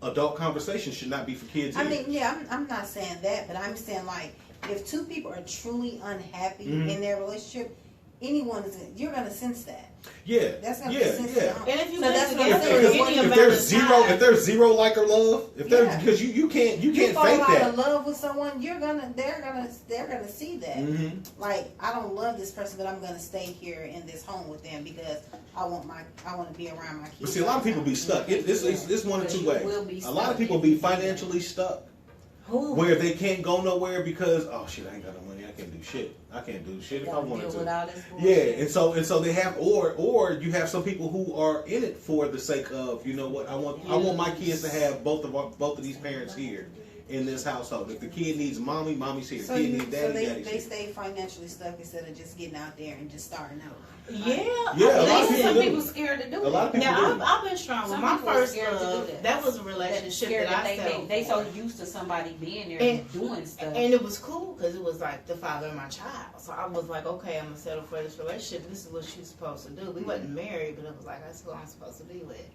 Adult conversation should not be for kids. I either. mean, yeah, I'm not saying that, but I'm saying like if two people are truly unhappy Mhm. in their relationship, you're gonna sense that. yeah, That's gonna yeah, be sensitive. yeah. And if you So live that's what together I'm saying. any If amount there's of zero, time, if there's zero like or love, Yeah. because you can't You fall fake out that. of love with someone, they're gonna see that. Mm-hmm. Like, I don't love this person, but I'm gonna stay here in this home with them because I want to be around my kids. But see, a lot of people be stuck. It's one of two You will be ways. A lot of stuck people if be you do that. financially stuck, Who? where they can't go nowhere because I ain't got no money. I can't do shit. I can't do shit if I Gotta wanted deal to. with all this Yeah, bullshit. and so they have, or you have some people who are in it for the sake of, you know what, I want my kids to have both of these parents here in this household. If the kid needs mommy's here. So, Kid needs daddy's they here. stay financially stuck instead of just getting out there and just starting out. yeah, Yeah, a lot of Some people do. people scared to do A lot of it. people Now do. I've been strong with Some my people are first scared to do love. that. That was a That relationship scared that I they felt. they so for. used to somebody being there And- and doing stuff. And it was cool because it was like the father of my child. So I was like, okay, I'm gonna settle for this relationship. This is what she's supposed to do. We wasn't married, but it was like that's who I'm supposed to be with.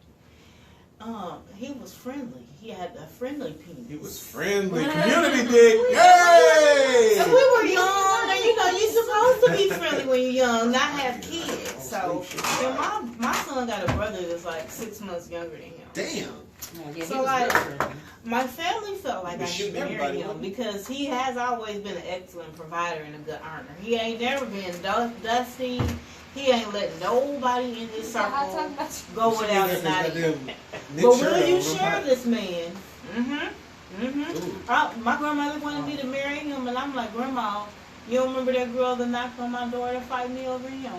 He was friendly. He had a friendly penis. He was friendly. Community dick. Yay! And we were young, and you're supposed to be friendly when you're young, not have kids. So, and my son got a brother that's like 6 months younger than him. Damn. Yeah, So, he was like, real friendly. My family felt like He I was should shooting marry everybody, him wasn't he? because he has always been an excellent provider and a good earner. He ain't never been dusty. He ain't let nobody in his So I talk circle about go without a night. But will you share this man? My grandmother wanted me to marry him, and I'm like, Grandma, you don't remember that girl that knocked on my door to fight me over him?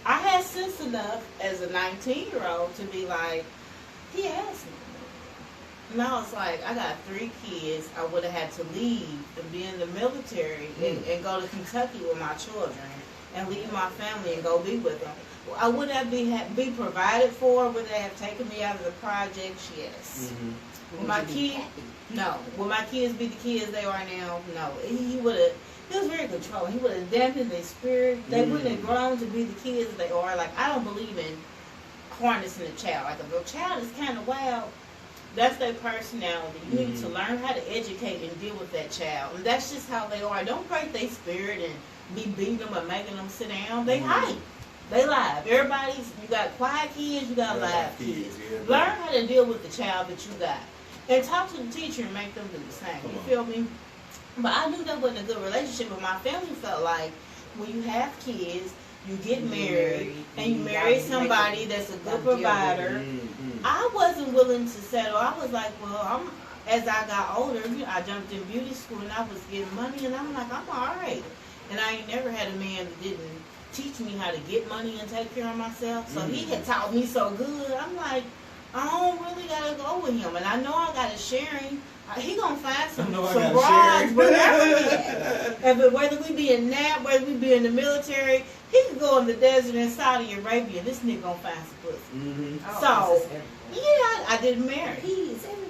I had sense enough as a 19-year-old to be like, he asked me. And I was like, I got 3 kids. I would have had to leave and be in the military and go to Kentucky with my children and leave my family and go be with them. I would have be provided for. Would they have taken me out of the projects? Yes. Will my kids? No. Will my kids be the kids they are now? No. He would have. He was very controlling. He would have dampened their spirit. They wouldn't have grown to be the kids they are. Like, I don't believe in harnessing a child. Like, if a child is kind of wild, that's their personality. You need to learn how to educate and deal with that child. And that's just how they are. Don't break their spirit and be beating them or making them sit down. They hype. They live. You got quiet kids, you got live kids. Learn how to deal with the child that you got. And talk to the teacher and make them do the same. You feel me? But I knew that wasn't a good relationship, but my family felt like when you have kids, you get married, and you marry somebody that's a good provider. I wasn't willing to settle. I was like, well, as I got older, I jumped in beauty school and I was getting money, and I'm like, I'm all right. And I ain't never had a man that didn't teach me how to get money and take care of myself. So he had taught me so good. I'm like, I don't really gotta go with him, and I know I got a sharing. He gonna find some brides wherever he at. Whether we be in NAP, whether we be in the military, he could go in the desert in Saudi Arabia. This nigga gonna find some pussy. So, yeah, I didn't marry.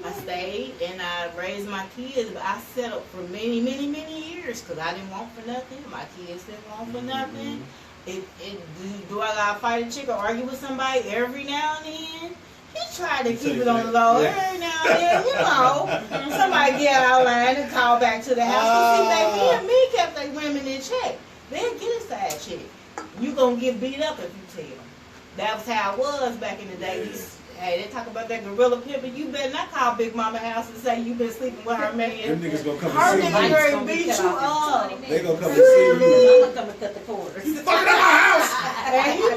I stayed and I raised my kids, but I settled for many, many, many years because I didn't want for nothing. My kids didn't want for nothing. Do I gotta fight a chick or argue with somebody every now and then? He tried to keep it on the low every now and then, you know. Somebody get out of line and call back to the house. But see, baby, he and me kept their women in check. They'll get a side chick. You gonna get beat up if you tell. That was how it was back in the day. Hey, they talk about that gorilla pimping. You better not call Big Mama house and say you been sleeping with her man. Them niggas gonna come Her and see nigga you. ready to beat you up. They gonna come and see you. I'm gonna come and cut the cords. You fucking up my house! And y'all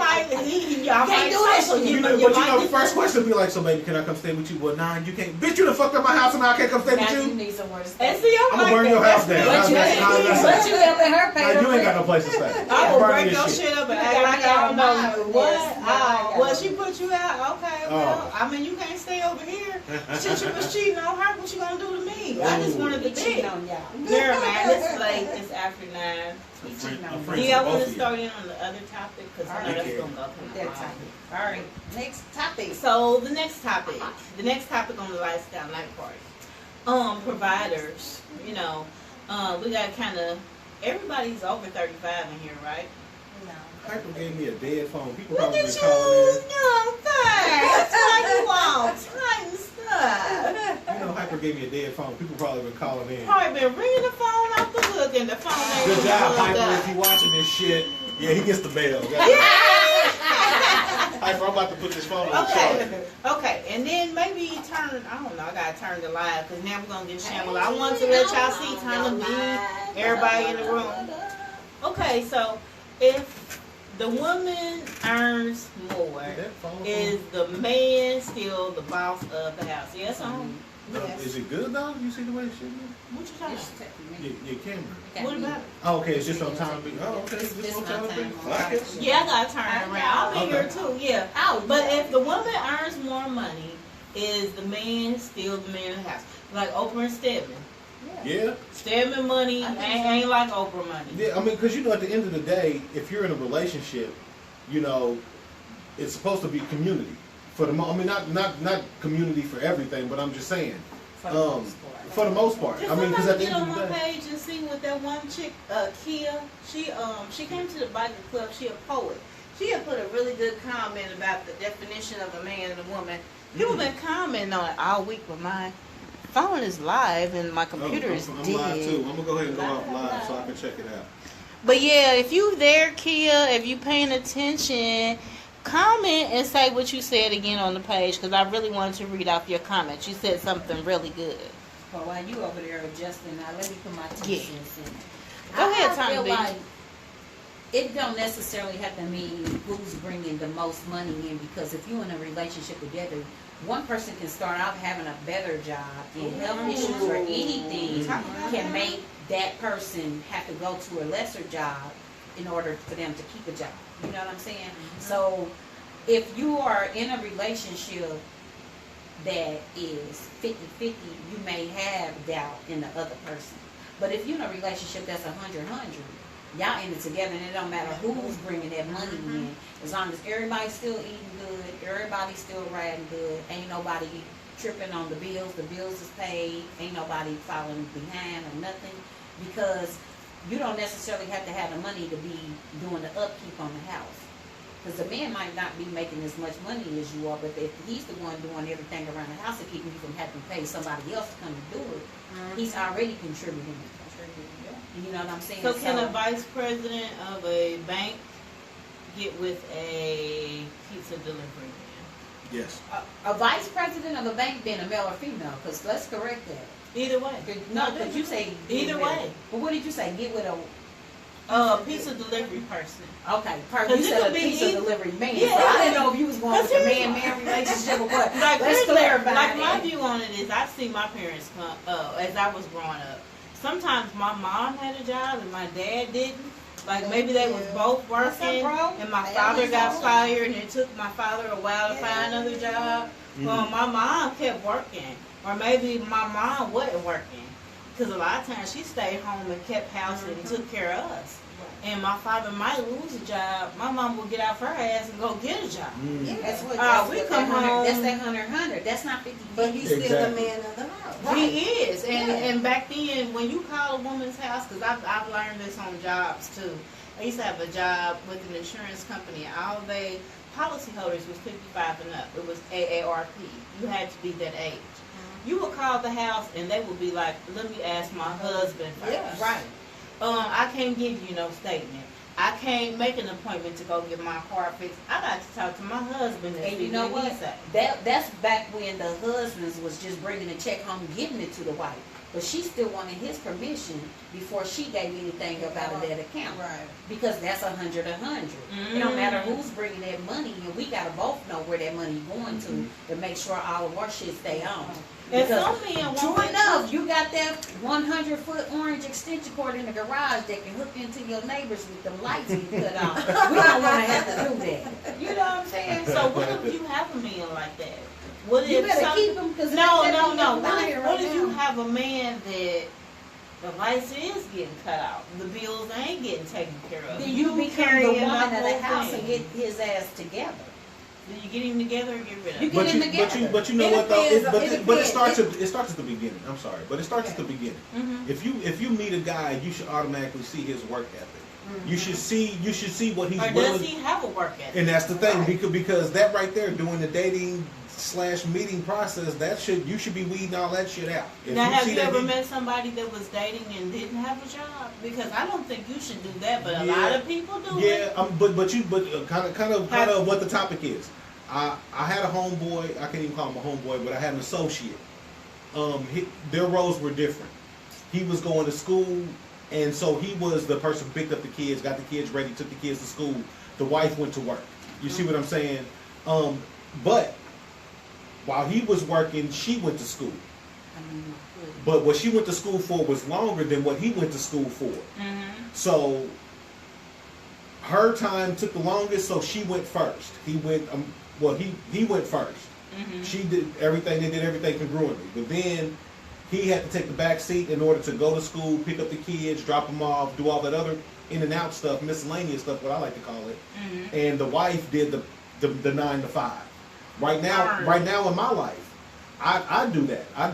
might do that so shit. You know, but you know, the first question will be like, so baby, can I come stay with you? Well, nah, you can't. Bitch, you done fucked up my house and now I can't come stay with Now you you? need somewhere to And stay. see, I'm I'm gonna burn your house down. But you helping her pay Like, her you ain't got rent. no place to stay. I will Burn break this your shit up and act like I don't know what. Well, she put you out. Okay, well, I mean, you can't stay over here. Since you was cheating on her, what you gonna do to me? I just wanted to Cheating be. on y'all. Never mind, it's late. It's after 9. Do y'all want to start in on the other topic? Because I know that's going to go That through. topic. All right. Next topic. So the next topic on the lifestyle night party. Providers. You know, we got kind of everybody's over 35 in here, right? Piper gave me a dead phone. People Look probably at been you, calling young thing. That's why you all tight stuff. in. You know, Hyper gave me a dead phone. People probably been calling in. Probably been ringing the phone off the hook and the phone ain't Good even job, plugged Hyper. up. If you watching this shit, yeah, he gets the bell. Hyper, I'm about to put this phone on the charger. Okay, and then maybe turn, I don't know, I gotta turn the live because now we're gonna get shambled. I want to let y'all see Tonna be everybody in the room. Okay, so if the woman earns more, That phone is the man still the boss of the house? Yes, on. Is it good though? You see the way it should be? What you talking about? Your camera. What about it? Oh, okay, it's just on time. Oh, okay, it's just on time. Okay. Yeah, I gotta turn it around. I'm in here too, yeah. Oh, But if the woman earns more money, is the man still the man of the house? Like Oprah and Stedman. Yeah. Stedman money ain't like Oprah money. Yeah, I mean, because you know, at the end of the day, if you're in a relationship, you know, it's supposed to be community. For the I mean, not community for everything, but I'm just saying. For the most part. For the most part. Did I mean, because at somebody the get end on of the my day. page and see what that one chick, Kia, she came to the biker club. She a poet. She had put a really good comment about the definition of a man and a woman. People been commenting on it all week, but my phone is live and my computer is I'm dead. live too. I'm gonna go ahead and go out live so I can check it out. But yeah, if you there, Kia, if you paying attention, comment and say what you said again on the page because I really wanted to read off your comments. You said something really good. Well, while you over there adjusting, now let me put my 2 Yeah. cents in. Go ahead, I Tommy feel B. like it don't necessarily have to mean who's bringing the most money in, because if you're in a relationship together, one person can start out having a better job, and health issues or anything can make that person have to go to a lesser job in order for them to keep a job. You know what I'm saying? So if you are in a relationship that is 50-50, you may have doubt in the other person. But if you're in a relationship that's 100-100, y'all in it together, and it don't matter who's bringing that money in, as long as everybody's still eating good, everybody's still riding good, ain't nobody tripping on the bills is paid, ain't nobody falling behind or nothing, because you don't necessarily have to have the money to be doing the upkeep on the house. Because the man might not be making as much money as you are, but if he's the one doing everything around the house and keeping you from having to pay somebody else to come and do it, he's already contributing. You know what I'm saying? So can a vice president of a bank get with a pizza delivery man? Yes. A vice president of a bank being a male or female, because let's correct that. Either way. No, because you say Either way. But what did you say? Get with a Pizza delivery person. okay. Because You it said could a be pizza either- delivery man. Yeah, So I didn't know if you was going with a Because man relationship or what. Like, Let's here's clarify like my that. view on it is I see my parents come as I was growing up. Sometimes my mom had a job and my dad didn't. Like maybe they was both working and my father got fired and it took my father a while to find another job. Well, my mom kept working. Or maybe my mom wasn't working. Because a lot of times she stayed home and kept house and took care of us. And my father might lose a job. My mom would get out her ass and go get a job. That's what. we That's come that 100. home- That's that 100. That's not 50. But he's still the Exactly. man of the house. He is, and back then when you call a woman's house, because I've learned this on jobs too. I used to have a job with an insurance company, and all they policyholders was 55 and up. It was AARP. You had to be that age. You would call the house, and they would be like, "Let me ask my husband first." Yeah. Right. I can't give you no statement. I can't make an appointment to go get my car fixed. I got to talk to my husband and And see you know what he what? say. That's back when the husbands was just bringing the check home, giving it to the wife. But she still wanted his permission before she gave anything up out of that account. Right. Because that's 100 a 100. It don't matter who's bringing that money, and we gotta both know where that money going to make sure all of our shit stay on. And Because some men want true that enough, you got that 100-foot orange extension cord in the garage that can hook into your neighbors with the lights you cut off. We don't want to have to do that. You know what I'm saying? So what if you have a man like that? What if You better some- keep them because No. What What if you have a man that the lights is getting cut out, the bills ain't getting taken care of? Then you become the carrying woman of the whole house thing. and get his ass together. Do you get him together or get rid of You him? get him together. But you know It what though? depends But it on- starts at the beginning. I'm sorry, but it starts at the beginning. Mhm. If you meet a guy, you should automatically see his work ethic. You should see what he's Or willing. does he have a work ethic? And that's the thing, Right. because that right there, doing the dating/meeting process, you should be weeding all that shit out. If Now, have see you that ever he- met somebody that was dating and didn't have a job? Because I don't think you should do that, but a Yeah. lot of people do Yeah, it. but kind of what the topic is. I had a homeboy. I can't even call him a homeboy, but I had an associate. Their roles were different. He was going to school, and so he was the person who picked up the kids, got the kids ready, took the kids to school. The wife went to work. You see what I'm saying? But while he was working, she went to school. But what she went to school for was longer than what he went to school for. So her time took the longest, so she went first. He went, he went first. She did everything, they did everything congruently. But then he had to take the back seat in order to go to school, pick up the kids, drop them off, do all that other in and out stuff, miscellaneous stuff, what I like to call it. And the wife did the 9 to 5. Right now in my life, I do that. I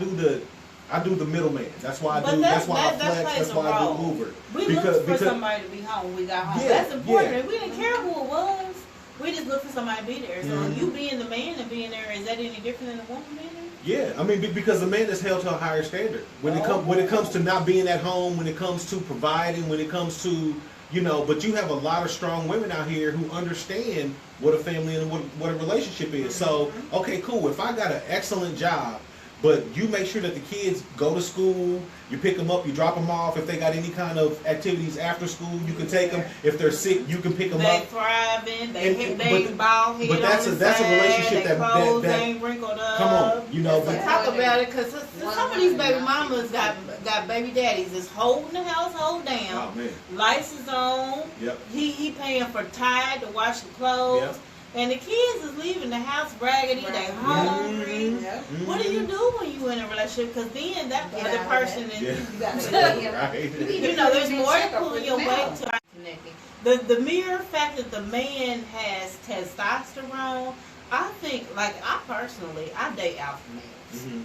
do the middleman. That's why I But do. That's why I that flex. plays That's a why I role. do Uber. We looked for somebody to be home when we got home. Yeah, That's important. yeah. We didn't care who it was. We just looked for somebody to be there. So you being the man and being there, is that any different than the woman being there? Yeah, I mean, because the man is held to a higher standard when it comes to not being at home, when it comes to providing, when it comes to But you have a lot of strong women out here who understand what a family and what a relationship is. So okay, cool. If I got an excellent job, but you make sure that the kids go to school, you pick them up, you drop them off. If they got any kind of activities after school, you can take them. If they're sick, you can pick them They up. thriving. They And- ain't bald head but that's on a- the that's a side, relationship their that- clothes that- ain't wrinkled up. Come on, But but talk about it, because some of these baby mamas got baby daddies is holding the household down. oh man, Lights is on. yep. He paying for Tide to wash the clothes. Yep. And the kids is leaving the house raggedy, they hungry. Yeah. What do you do when you in a relationship? Because then that Get other out of person that. is, Yeah. You gotta get Right. you know, there's more Check to up pulling with your the weight mouth. to connecting. The mere fact that the man has testosterone, I think, like I personally, I date alpha males.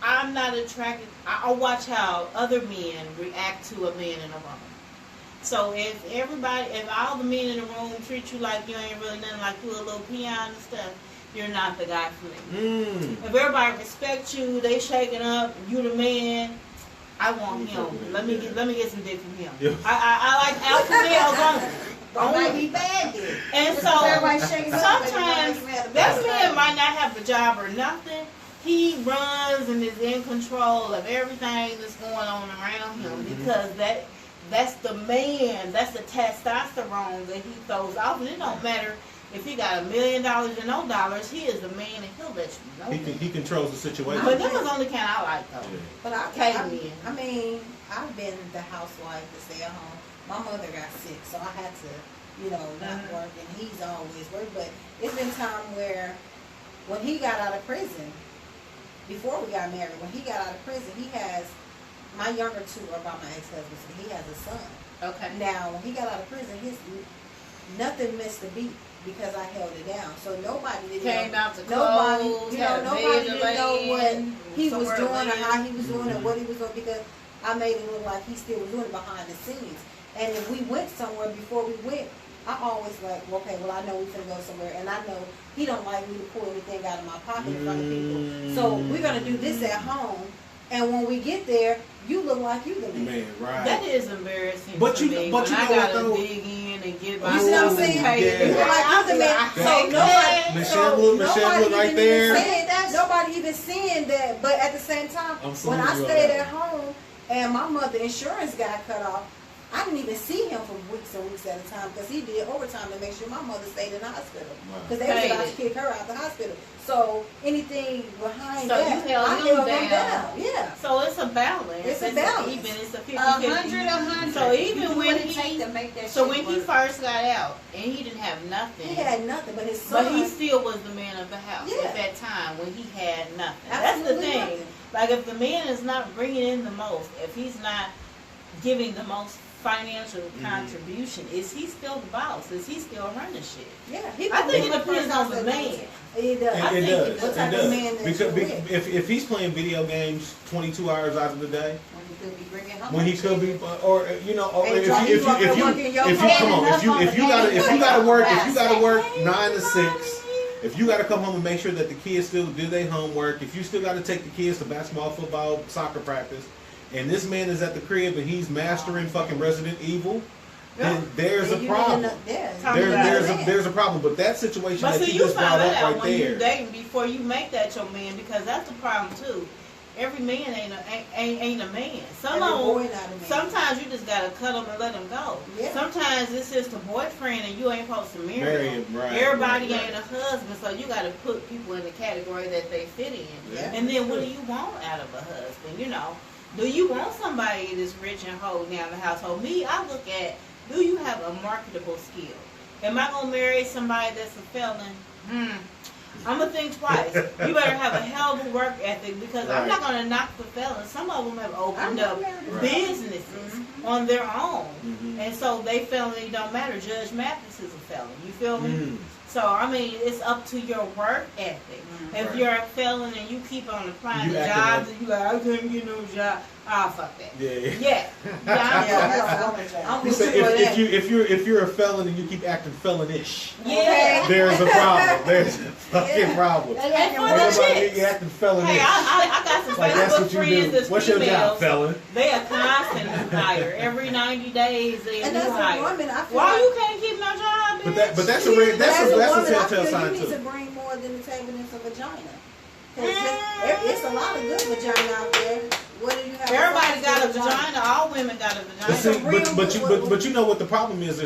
I'm not attracted. I watch how other men react to a man in a room. So if all the men in the room treat you like you ain't really nothing, like you a little peon and stuff, you're not the guy for me. If everybody respects you, they shaking up, you the man, I want him. Let me get some dick from him. Yeah. I like alpha males Don't make only. me bad then. And so Everybody shaking up, sometimes everybody mad about that it. man might not have a job or nothing. He runs and is in control of everything that's going on around him because that's the man, that's the testosterone that he throws off. And it don't matter if he got $1 million and no dollars, he is the man and he'll let you know. He controls the situation. But them is the only kind I like though. But I mean, I've been the housewife to stay at home. My mother got sick, so I had to, not work, and he's always worked. But it's been time where, when he got out of prison, before we got married, when he got out of prison, he has, my younger two are by my ex-husband, so he has a son. Okay. Now, when he got out of prison, nothing missed a beat because I held it down. So nobody didn't Came know. out to Nobody, clothes, nobody didn't know what he was somewhere doing or to how live. he was doing or what he was doing because I made it look like he still was doing it behind the scenes. And if we went somewhere before we went, I'm always like, okay, well, I know we finna go somewhere, and I know he don't like me to pull anything out of my pocket in front of people. So we're gonna do this at home, and when we get there, you look like you the man. Man, right. That is embarrassing. But to you- me but when you I know what, gotta though? dig in and get You see what I'm saying? paid. Yeah. You're like you the man. So nobody, Michelle Wood right even there. saying that. Nobody even saying that. But at the same time, I'm when I salute you on stayed that. at home and my mother insurance got cut off, I didn't even see him for weeks and weeks at a time because he did overtime to make sure my mother stayed in the hospital because they was about to kick her out the hospital. So anything behind So that, you held I him held down. him down. Yeah. So it's a balance. It's a balance. Even it's a 50-50. 100. So even You do when what it he, take to make that so shit when he work. first got out and he didn't have nothing, He had nothing, but his son. but he still was the man of the house Yeah. at that time when he had nothing. Absolutely That's the thing. nothing. Like if the man is not bringing in the most, if he's not giving the most financial contribution, is he still the boss? Is he still running shit? Yeah. I think it depends on the man. It does. I It think does. it What type It of does. man that Because you're with. if he's playing video games 22 hours out of the day, When he could be bringing home. when he could be, or you know, or And if Johnny, you you up there working your come on, hand if you gotta work, if you gotta work Hey, 9 to 6. mommy. If you got to come home and make sure that the kids still do their homework, if you still got to take the kids to basketball, football, soccer practice, and this man is at the crib and he's mastering fucking Resident Evil, then there's a And you problem. didn't know- yeah. Talking about There's a problem. But that situation But that see, you you just find brought that up out right when you there. dating before you make that your man, because that's the problem too. Every man ain't a man. Some Every of boy them, not a man. sometimes you just gotta cut them and let them go. Yeah. Sometimes it's just a boyfriend and you ain't supposed to marry Marry him. him, right, Everybody right, ain't a husband, so you gotta put people in the category that they fit in. Yeah. And then what do you want out of a husband? You know, do you want somebody that's rich and hold down the household? Me, I look at, do you have a marketable skill? Am I gonna marry somebody that's a felon? I'm gonna think twice. You better have a hell of a work ethic because I'm not gonna knock the felons. Some of them have opened up businesses on their own, and so they felony don't matter. Judge Mathis is a felon. You feel me? So I mean, it's up to your work ethic. If Right. you're a felon and you keep on applying You to acting jobs like- and you like, I couldn't get no job, fuck that. Yeah. Yeah, Yeah, I'm He with said you on if that. if you're a felon and you keep acting felonish, Yeah. there's a problem. There's a fucking problem. And for What the about chicks. you acting felonish? Hey, I got some Like that's Facebook what you friends do. that's What's your job, females. felon? They are constant new hire. Every 90 days they And new that's a hire. woman. I feel Why like you can't keep no job, bitch? But that's a red, that's a woman, I telltale feel sign you need to too. bring more than the table than some vagina. 'Cause it's a lot of good vagina out there. What do you have? Everybody got a besides vagina. All women got a But, see, vagina. but you know what the problem is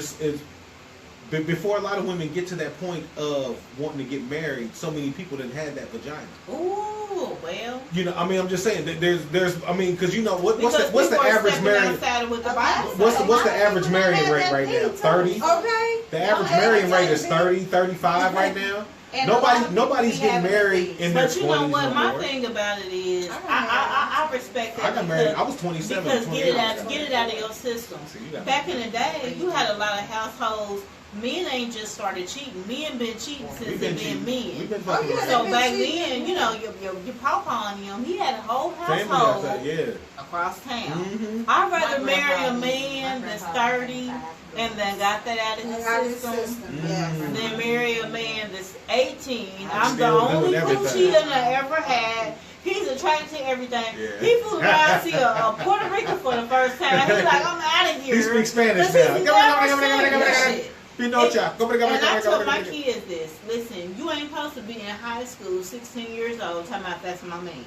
before a lot of women get to that point of wanting to get married, so many people didn't have that vagina. Ooh, well. You know, I mean, I'm just saying that there's I mean, because you know what's Because the people are average stepping married outside with the Bible. what's the average marrying rate right now? 30. Okay. The average marrying rate is 30, 35 right now. And a lot of people Nobody's be getting having married babies. in their But you 20s know what? no My more. thing about it is, I I respect that. I got married. I because- was 27. Because 28. get it out of your system. See, you got Back in the day, you had a lot of households. Men ain't just started cheating. Men been cheating since We've they been been cheating. men. We've been Oh, fucking yeah, around. So been back cheating, then, you know, your papa on him, he had a whole Family household outside, yeah. across town. Mhm. I'd rather My marry a grandfather- man my that's grandfather 30 had and then got that out of his Out of the system. system. Mm. Yes. Then marry a man that's 18. I'm I'm the still doing only everything. coochie I ever had. He's attracted to everything. Yeah. He flew around to see a Puerto Rican for the first time. He's like, I'm out of here. He speaks Spanish 'Cause now. he's never seen this shit. Pinocha. And I told my kids this. Listen, you ain't supposed to be in high school, 16 years old, talking about that's my man.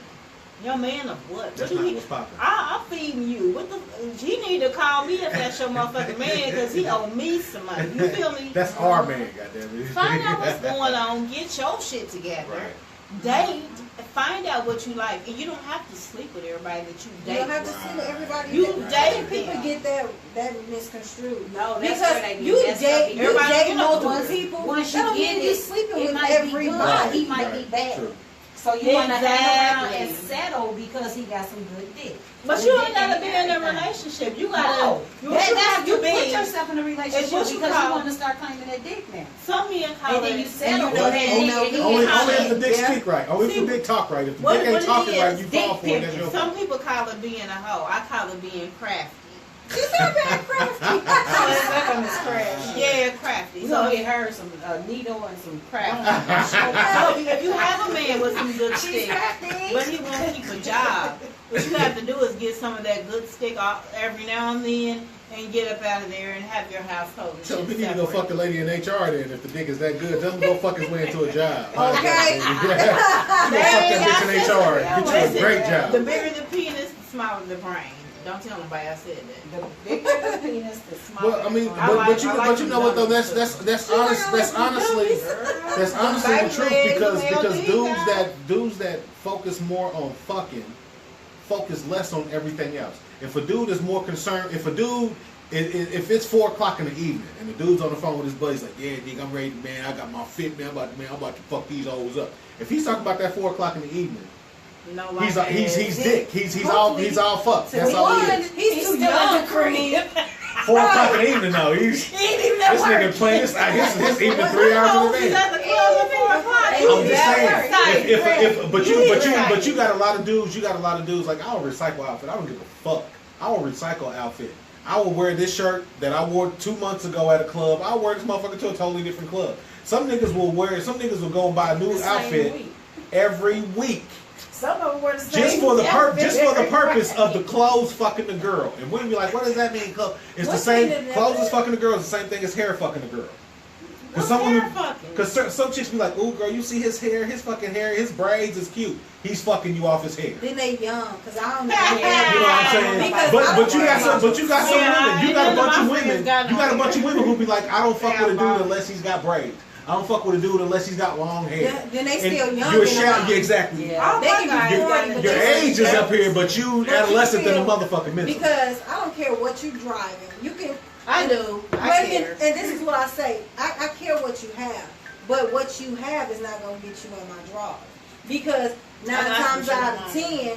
Your man of what? That's What do not he? what's popping. I'm feeding you. What the? He need to call me if that's your motherfucking man, because he owe me some money. You feel me? That's our man, goddamn it. Find out what's going on. Get your shit together. Right. Date. Find out what you like, and you don't have to sleep with everybody that you You date. don't have to see what everybody. You did. date People them. get that misconstrued. No, that's Because what they do. you That's date, what you Everybody date get up to multiple it. people. Once That you don't get mean you it, sleeping it with might be everybody. good. He might be Right. bad. True. So you want to hang around and Exactly. settle because he got some good dick. But you ain't gotta be in a relationship. You gotta. No, You that, should that's, have you to put be. yourself in a relationship It's what you because call- you want to start claiming that dick now. Some men call And then it. you settle and with you- that and you- dick. and you Only call if the it- dick Yeah. speak right. Only if See, the dick talk right. If the What, dick ain't what talking it right, is, you dick fall for it. That's picking. your Some fault. people call it being a hoe. I call it being crafty. She said being crafty. So it's like on the scratch. Yeah, crafty. We So gonna get her some needle and some crap. So if you have a man with some good She's stick, crafty. but he won't keep a job, what you have to do is get some of that good stick off every now and then and get up out of there and have your household. and So shit we need to go separate. fuck the lady in HR then. If the dick is that good, tell him go fuck his way into a job. Okay. Go fuck that bitch in HR and get you a Listen, great The job. bigger the penis, the smaller the brain. Don't tell nobody I said that. The bigger the penis, the smaller. Well, I mean, the I but, like- but you I like but you know what though? them That's honest. That's honestly the truth because dudes that focus more on fucking focus less on everything else. If a dude is more concerned, if it's 4 o'clock in the evening and the dude's on the phone with his buddies like, yeah, nigga, I'm ready, man. I got my fit, man. I'm about to fuck these hoes up. If he's talking about that 4 o'clock in the evening, No, he's like dick. He's all fucked. That's all he is. He's too young for me. 4 o'clock in the evening though. He's He ain't even this at nigga work. playing this. His evening 3 hours in He's advance. at the club at 4 o'clock. I'm just saying. Right. But you got a lot of dudes. You got a lot of dudes like I will recycle outfit. I don't give a fuck. I will recycle outfit. I will wear this shirt that I wore 2 months ago at a club. I'll wear this motherfucker to a totally different club. Some niggas will wear. Some niggas will go and buy a new outfit every week. Some of them were the same. Just for the purpose of the clothes fucking the girl. And women be like, what does that mean? It's the same. Clothes is fucking the girl. It's the same thing as hair fucking the girl. Because some women, because some chicks be like, ooh girl, you see his hair, his fucking hair, his braids is cute. He's fucking you off his hair. Then they young, cause I don't know. You know what I'm saying? But you got some women. You got a bunch of women. You got a bunch of women who be like, I don't fuck with a dude unless he's got braids. I don't fuck with a dude unless he's got long hair. Then they still young. You're yeah, exactly. Yeah. They can be 40, but Your they age is up here, but you adolescent than a motherfucking mental. Because I don't care what you driving. You can. I do. I care. And this is what I say. I care what you have, but what you have is not gonna get you in my drawers. Because 9 times out of 10,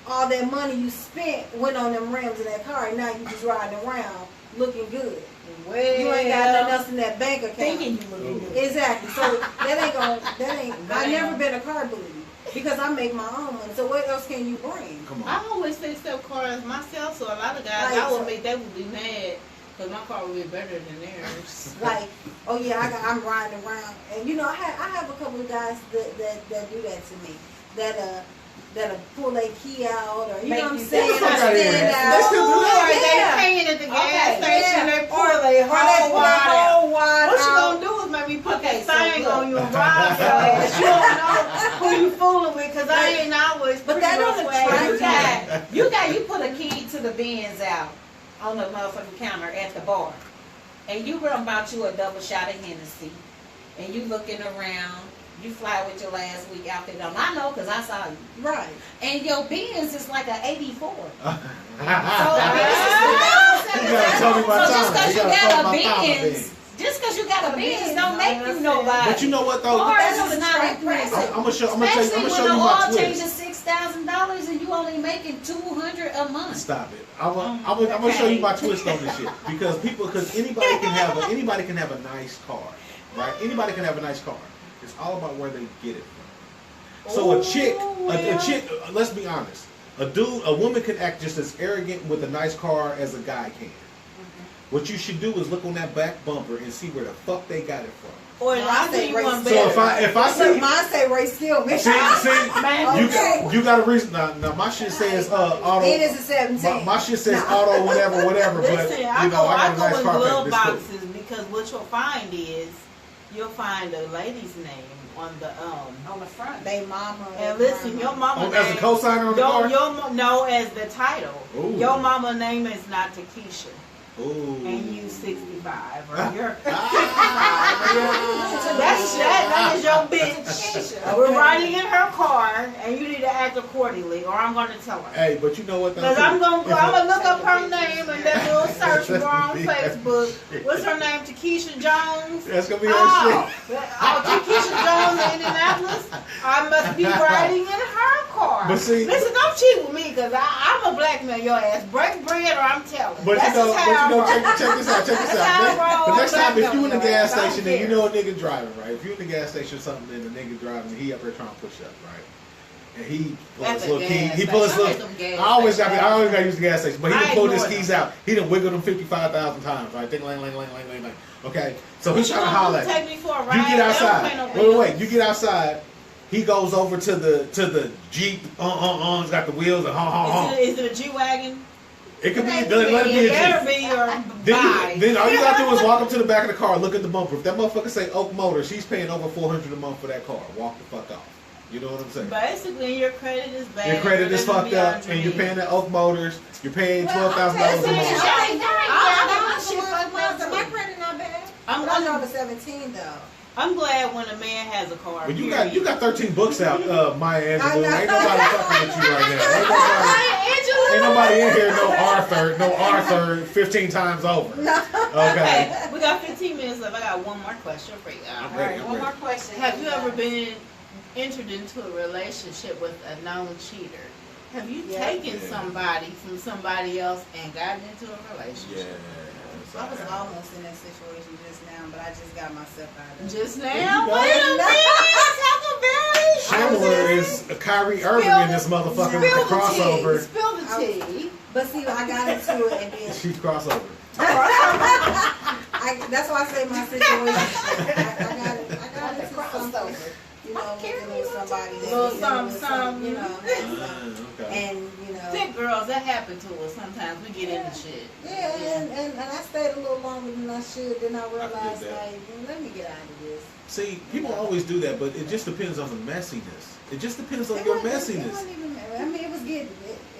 all that money you spent went on them rims in that car, and now you just riding around looking good. Well, You ain't got nothing else in that bank account. thinking you looking good. Exactly. So that ain't. I've never been a car bully because I make my own money. So what else can you bring? Come on. I always fix up cars myself, so a lot of guys I would make they would be mad because my car would be better than theirs. Like, oh yeah, I'm riding around, and you know, I have a couple of guys that do that to me. That'll pull their key out, or you know what I'm saying, or stand out. They still do that. Yeah. They paying at the gas Okay, station. yeah. They pull their Or they whole pull their wide out. whole wide What you out. gonna do is maybe put Okay, that so thing look. on you and rob your ass. You don't know who you fooling with, because I ain't always. But that don't attract You put a key to the Benz out on the motherfucking counter at the bar, and you run about you a double shot of Hennessy, and you looking around. You fly with your last week outfit on. I know because I saw you. Right. And your Benz is like an 84. Just because you got a Benz don't make you nobody. But you know what though? Cars is not impressive. I'm gonna show you Especially my when the oil change twist. is $6,000 and you only making $200 a month. Stop it. I'm gonna show you my twist on this shit because anybody can have a nice car, right? Anybody can have a nice car. It's all about where they get it from. So a chick, let's be honest, a woman can act just as arrogant with a nice car as a guy can. What you should do is look on that back bumper and see where the fuck they got it from. Or I say one So better. if I see, mine say Ray Stillman. you got a reason. Now my shit says auto. It is a 17. My shit says auto whatever. Listen, But I you know I got a go nice in car glove back. boxes because what you'll find is you'll find a lady's name on the On the front. They mama. And listen, your mama As a name, cosigner on the car. no, as the title. Ooh. Your mama name is not Takesha. Ooh. And you 65 or you're 65. That is your bitch. We're riding in her car and you need to act accordingly or I'm going to tell her. Hey, but you know what? Because I'm gonna look up her name and that little search bar on Facebook. What's her name? Takesha Jones. That's gonna be her shit. Takesha Jones in Indianapolis. I must be riding in her car. But see, listen, don't cheat with me because I'm a blackmail your ass. Break bread or I'm telling. But That's you know, just how I roll. check this out. That's how I roll. The next time, if you in the gas I don't station and you care. know a nigga driving, right? If you in the gas station or something and the nigga driving, he up there trying to push up, right? And he pulled That's his little a key. gas He pulled his station. little. I hate them gas I always stations. got to use the gas station, but he done pulled his ignore keys them. out. He done wiggled them 55,000 times. Right, ding, ling, ling, ling, ling, ling, ling. Okay, so he's trying to holler at you. Take me for a ride. You get They don't outside. pay no Wait. bills. You get outside. He goes over to the Jeep. It's got the wheels and Is it a G-Wagon? It could be. It Let it be It a better Jeep. be or buy. Then all you gotta do is walk up to the back of the car, look at the bumper. If that motherfucker say Oak Motor, she's paying over $400 a month for that car. Walk the fuck off. You know what I'm saying? Basically, your credit is bad. Your credit is You're fucked gonna up, be and you're underneath. paying that Oak Motors. You're paying $12,000 a month. My credit not bad. I'm I gonna- drove a 17 though. I'm glad when a man has a car. But you period. got 13 books out, Maya Angelou. I know. Ain't nobody fucking with you right now. Ain't nobody in here no Arthur 15 times over. Okay. Okay, we got 15 minutes left. I got one more question for you. I'm All ready, right, I'm one more ready. question. Have you ever been entered into a relationship with a known cheater? Have you Yeah. taken Yeah. somebody from somebody else and gotten into a relationship? I was almost in that situation just now, but I just got myself out of it. Just There you now? go. Wait a minute! Talk about Chandler is a Kyrie Irving in this motherfucker with the crossover. Spill the tea. But see, I got into it and then She's crossover. that's why I say my situation. I got into something, you know, dealing with somebody that Little was dealing with something, you know, had some- Okay. and you know. Thick girls, that happen to us sometimes. We get into shit. Yeah, and I stayed a little longer than I should. Then I realized, that. like, let me get out of this. See, people always do that, but it just depends on the messiness. It just depends on It your wasn't- It messiness. wasn't even, I mean, it was getting,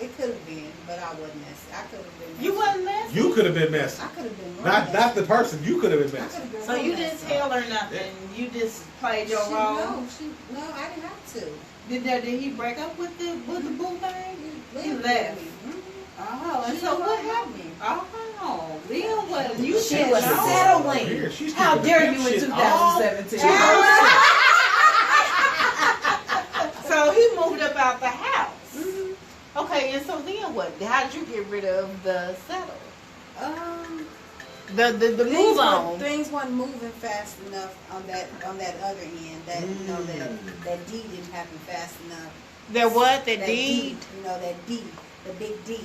it could have been, but I wasn't messy. I could have been messy. You wasn't messy? You could have been messy. I could have been Not the person. You could have been I messy. could have been So real you didn't messy. tell her nothing. You just played your She- role. No, I didn't have to. Did he break up with the boo thing? He Lived left. with me. Oh, and She so what loved happened? me. Oh, then what? You She should was know. settling. Here, she's How keeping dare the you in shit 2017? So he moved up out the house. Okay, and so then what? How did you get rid of the settle? The move on. Things weren't moving fast enough on that other end. That you know that deed didn't happen fast enough. That what? The That deed? you know that deed, the big D.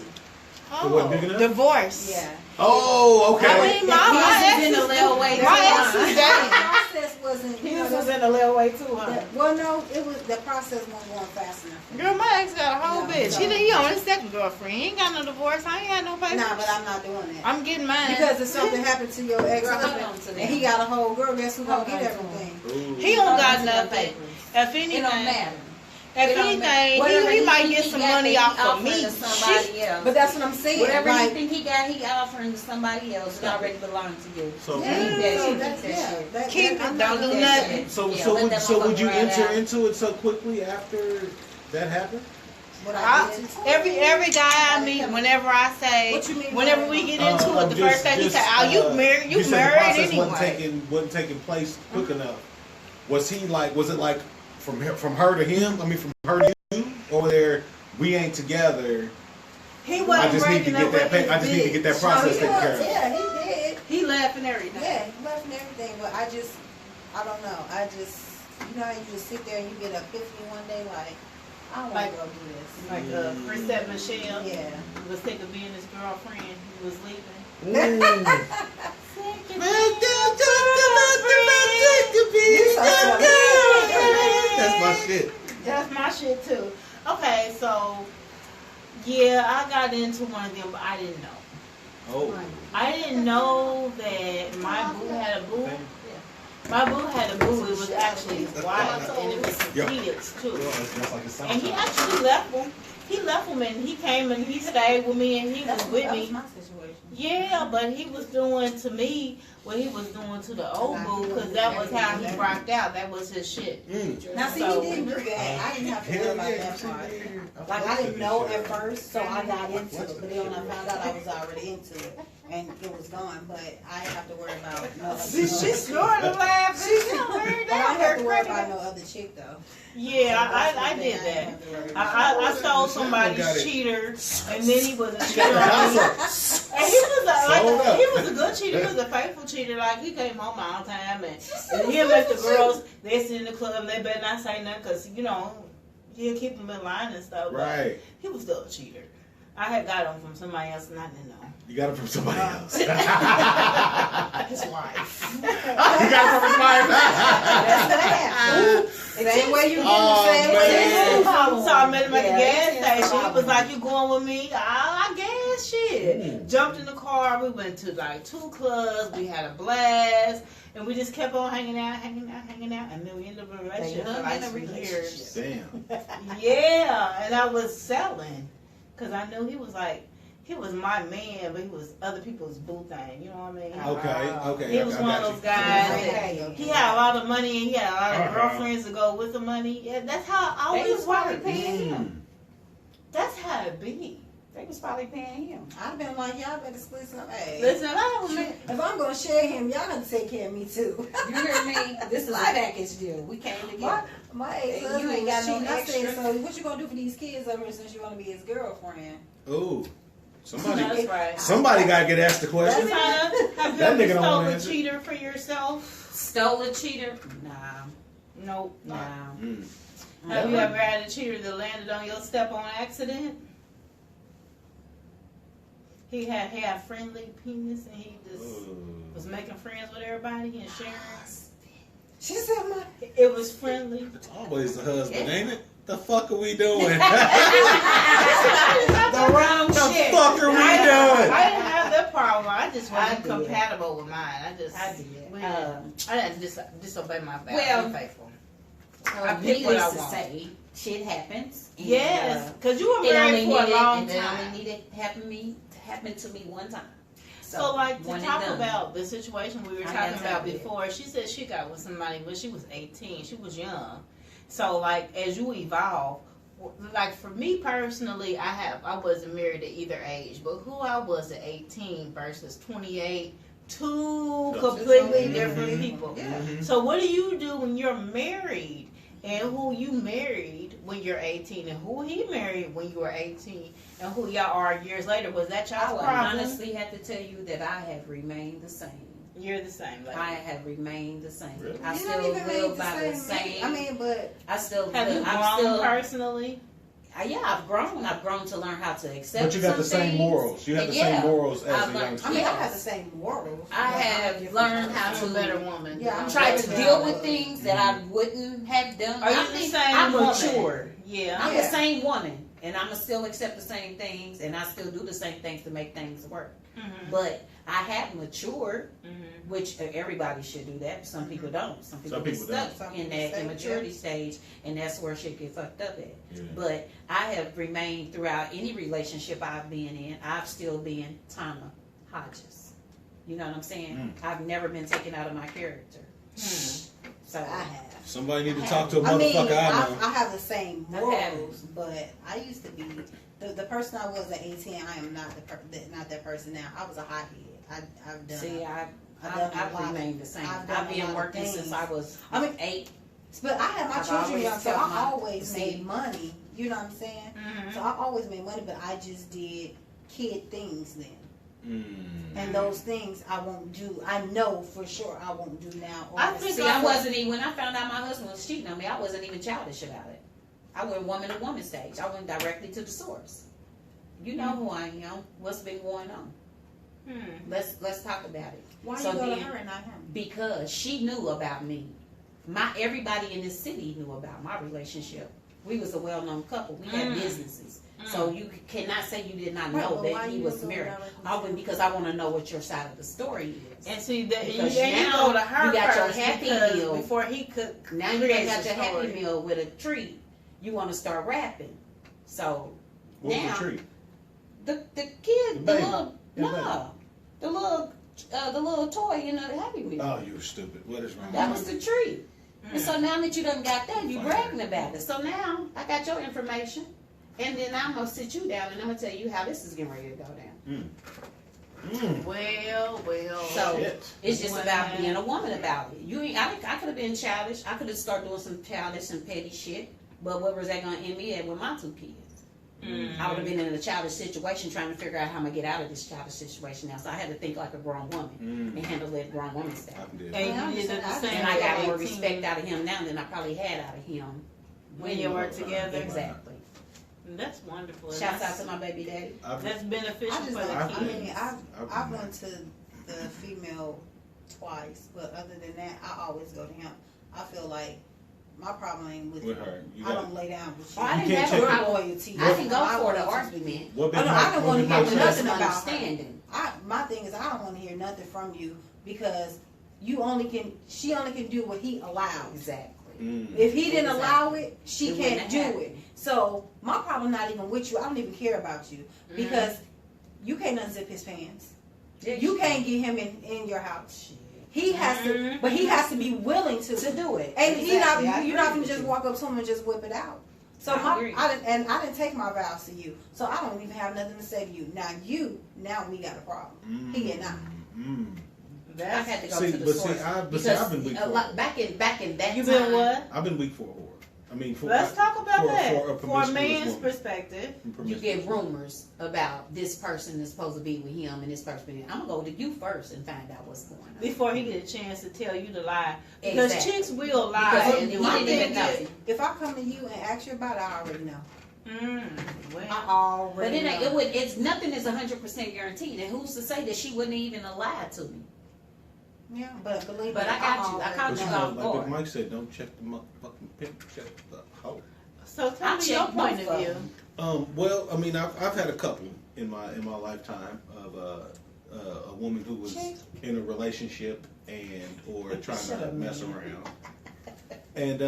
It wasn't big enough? Divorce. Yeah. Oh, okay. I mean, my He's in a little way too. my ex The is dating. process wasn't. You know, His was in a little way too, huh? well, no, it was the process wasn't going fast enough. Girl, my ex got a whole No, bitch. no. He on his second girlfriend. He ain't got no divorce. I ain't had no papers. Nah, but I'm not doing that. I'm getting mine. Because if something happened to your ex Girl, hold on husband to and that. he got a whole girl, guess who gonna Hold get on to everything? he don't got Hold on to them nothing. papers. If It anything, don't matter. if It don't anything, matter. Whatever he might think get he some got money that off he of offering me. to somebody else. But that's what I'm saying. Whatever like, you think he got, he offering to somebody else. It already belongs to you. So, yeah, Keep that so shit, that's, keep that yeah, shit. that- Keep that- it, I'm don't not do doing nothing. that. so, Yeah, so, let would, that so would you motherfucker ride enter out. into it so quickly after that happened? What I did. Every guy I meet, whenever I say, What you mean whenever by we that? get into it, the first thing he say, "Oh, you married? You said the married process anyway?" wasn't taking place quick enough. Was it like from her to him? I mean, from her to you, or there we ain't together? He I wasn't just need to breaking get up that. with I just need to get that So process he taken was, care of. yeah, he did. He left and everything. Yeah, he left and everything, but I don't know. You know how you just sit there and you get an epiphany one day, like, I don't want Like- to go do this. Like Chrisette Michelle Yeah. was sick of being his girlfriend. He was leaving. Ooh. That's my shit. That's my shit too. Okay, so yeah, I got into one of them, but I didn't know. Oh. I didn't know that my boo had a boo. My boo had a boo. It was actually his wife, and it was his kids too. And he actually left him. He left him, and he came and he stayed with me, and he was with That was me. my situation. Yeah, but he was doing to me what he was doing to the old boo, because that was how he rocked out. That was his shit. Now, see, So- he didn't do that. I didn't have to worry about that part. Like, I didn't know at first, so I got into it. But then when I found out, I was already into it. And it was gone, but I didn't have to worry about no other She snored and laughed. She weird But I out didn't have to worry her about no other chick, though. Yeah, So that's I one did thing that. have to worry I about. stole Got somebody's it. cheater, and then he was a cheater on me. And he was a good cheater. He was a faithful cheater. Like, he came home all the time, and him and the girls, they sit in the club, they better not say nothing, because, you know, He'll keep him in line and stuff. Right. But he was still a cheater. I had got him from somebody else and I didn't know. You got it from somebody else. His wife. You got it from his wife. That's that. Same way you get Oh, the same way. So I met him at the Yeah, gas that's the station. He was problem. like, "You going with me?" I guess shit. Jumped in the car. We went to like 2 clubs. We had a blast, and we just kept on hanging out, and then we ended up in a relationship for like 3 years. Damn. Yeah, and I was selling because I knew he was my man, but he was other people's boo thing. You know what I mean? Okay. He was I one got of those you. guys Okay. that he had a lot of money and he had a lot of girlfriends to go with the money. Yeah, that's how I They always was probably worked. paying him. That's how it be. They was probably paying him. I've been like, y'all better split some. Hey, Listen, if I'm gonna share him, y'all gotta take care of me too. You hear me? This is a package deal. We came together. My You ex-husband ain't got no cheating. I said, extra. so what you gonna do for these kids over here since you want to be his girlfriend? Ooh. Somebody that's right. got to get asked the question. Have you That ever nigga don't stole wanna a answer. cheater for yourself? Stole a cheater? Nah. Nope. Nah. Mm. Have you ever had a cheater that landed on your step on accident? He had a friendly penis and he just was making friends with everybody and sharing. She said, my. It was friendly. It's always the husband, ain't it? The fuck are we doing? The wrong The shit. fuck are we I doing? didn't have that problem. I just wasn't did. compatible with mine. I did. I had to disobey my vows. Well, Be faithful. I pick what I needless to want. say, shit happens. And, Yes, because you were it only married for a needed, long and it time. only needed happen to me one time. So, like, to one and talk done. about the situation we were I talking guess about I did. before, she said she got with somebody when she was 18. She was young. So, like, as you evolve, like, for me personally, I wasn't married at either age, but who I was at 18 versus 28, two completely different people. Yeah. So, what do you do when you're married? And who you married when you're 18, and who he married when you were 18, and who y'all are years later? Was that I y'all's would problem? honestly have to tell you that I have remained the same. You're the same. Like, I have remained the same. Really? I You're still not even live made by the same. I mean, but I still have you live. I'm grown still. personally? Yeah, I've grown. I've grown to learn how to accept. But you got the some same things. morals. You have the Yeah. same morals as I've a learned- youngster. I mean, I Yes. have the same morals. I have learned how I'm a to better woman. Yeah, I'm try to better deal than with I was. things that I wouldn't have done. Are you I the think same I'm woman? mature. Yeah. I'm Yeah. the same woman, and I'ma still accept the same things, and I still do the same things to make things work. Mm-hmm. But I have matured, Mm-hmm. which everybody should do that. Some people don't. Some people get people stuck don't. Some in people that stay, immaturity stage, and that's where shit get fucked up at. Yeah. But I have remained throughout any relationship I've been in. I've still been Tonna Hodges. You know what I'm saying? I've never been taken out of my character. So I have. Somebody need to talk to a I mean, motherfucker I know. I have the same I morals, but I used to be the person I was at 18. I am not not that person now. I was a hothead. I've done. see, I've I've remained the same. I've done I've a been lot of working things. since I was I mean, 8. But I had my I've children always young, so kept I my always seat. made money. You know what I'm saying? Mm-hmm. So I always made money, but I just did kid things then. Mm. And those things I won't do. I know for sure I won't do now. Or I think See, I wasn't even, when I found out my husband was cheating on me, I wasn't even childish about it. I went woman to woman stage. I went directly to the source. You know who I am. What's been going on? Let's talk about it. Why So you go to then- her and not him? Because she knew about me. Everybody in this city knew about my relationship. We was a well-known couple. We had businesses. So you cannot say you did not Right, know but that why he you was would go married. directly I to went him? because I want to know what your side of the story is. And see that you Because go now to her you got your first happy because meal. before he could Now you create got the your happy story. meal with a treat. You want to start rapping. So What was now the treat? the kid, The the baby. little The the little toy in the happy meal. Oh, you stupid. What is wrong? That was the treat. And so now that you done got that, you bragging about it. So now I got your information, and then I'm gonna sit you down and I'm gonna tell you how this is getting ready to go down. Well. So Shit. it's just Well, about being a woman about it. I could have been childish. I could have started doing some childish and petty shit. But where was that gonna end me at with my 2 kids? I would have been in a childish situation trying to figure out how I'm gonna get out of this childish situation now. So I had to think like a grown woman and handle it grown woman style. I can do it. And you did the same. And I got more at 18. respect out of him now than I probably had out of him when you work together. Exactly. That's wonderful. Shouts out to my baby daddy. That's beneficial I just, for the I kids. mean, I've went to the female twice, but other than that, I always go to him. I feel like my problem ain't with her. I don't lay down with you. Oh, I You didn't can't have check a My problem. loyalty. I can go My for the loyalty. argument. What I don't want to hear Have nothing some about her. understanding. My thing is I don't want to hear nothing from you because she only can do what he allows. Exactly. If he didn't Exactly. allow it, she It can't wouldn't do have it. happened. So my problem not even with you. I don't even care about you because you can't unzip his pants. You can't get him in your house. He has to, but he has to be willing to do it. And Exactly. he I not, agree you're not gonna with just you. walk up to him and just whip it out. So I agree. I didn't take my vows to you. So I don't even have nothing to say to you. Now we got a problem. He and I. I had to go See, to the but source see, I've because been weak a for lot, it. back in that You time. been what? I've been weak for a whore. I mean, Let's talk about that. For a For a promiscuous man's woman. perspective. You get rumors about this person is supposed to be with him and this person. I'm gonna go to you first and find out what's going on Before he get a chance to tell you to lie. Because Exactly. chicks will lie. Because he My didn't thing even know. is, if I come to you and ask you about it, I already know. Well, I already But know. it's nothing is 100% guaranteed. And who's to say that she wouldn't even have lied to me? Yeah, but believe But me, I got you. I already caught But you you know. know, off like guard. Big Mike said, don't check the motherfucking pimp, check the hoe. so tell I me your checked point both of of view. them. Well, I mean, I've had a couple in my lifetime of a woman who was in a relationship or trying to mess around. And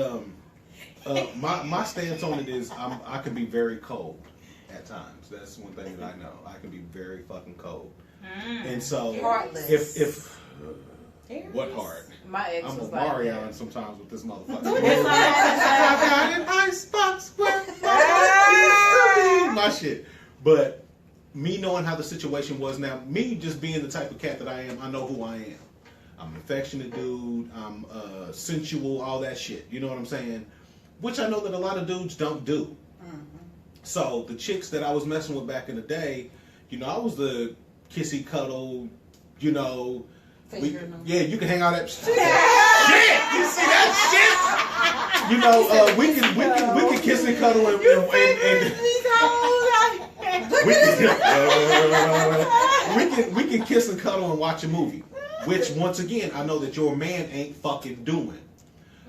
my stance on it is I can be very cold at times. That's one thing that I know. I can be very fucking cold. And so Heartless. if what hard? My ex I'm a was like Marion that. sometimes with this motherfucker. It's I like- got an icebox where my shit. But me knowing how the situation was now, me just being the type of cat that I am, I know who I am. I'm an affectionate dude. I'm sensual, all that shit. You know what I'm saying? Which I know that a lot of dudes don't do. So the chicks that I was messing with back in the day, you know, I was the kissy cuddle, you know. Yeah, you can hang out at shit. You see that shit? You know, we can kiss and cuddle and we can kiss and cuddle and watch a movie, which once again I know that your man ain't fucking doing.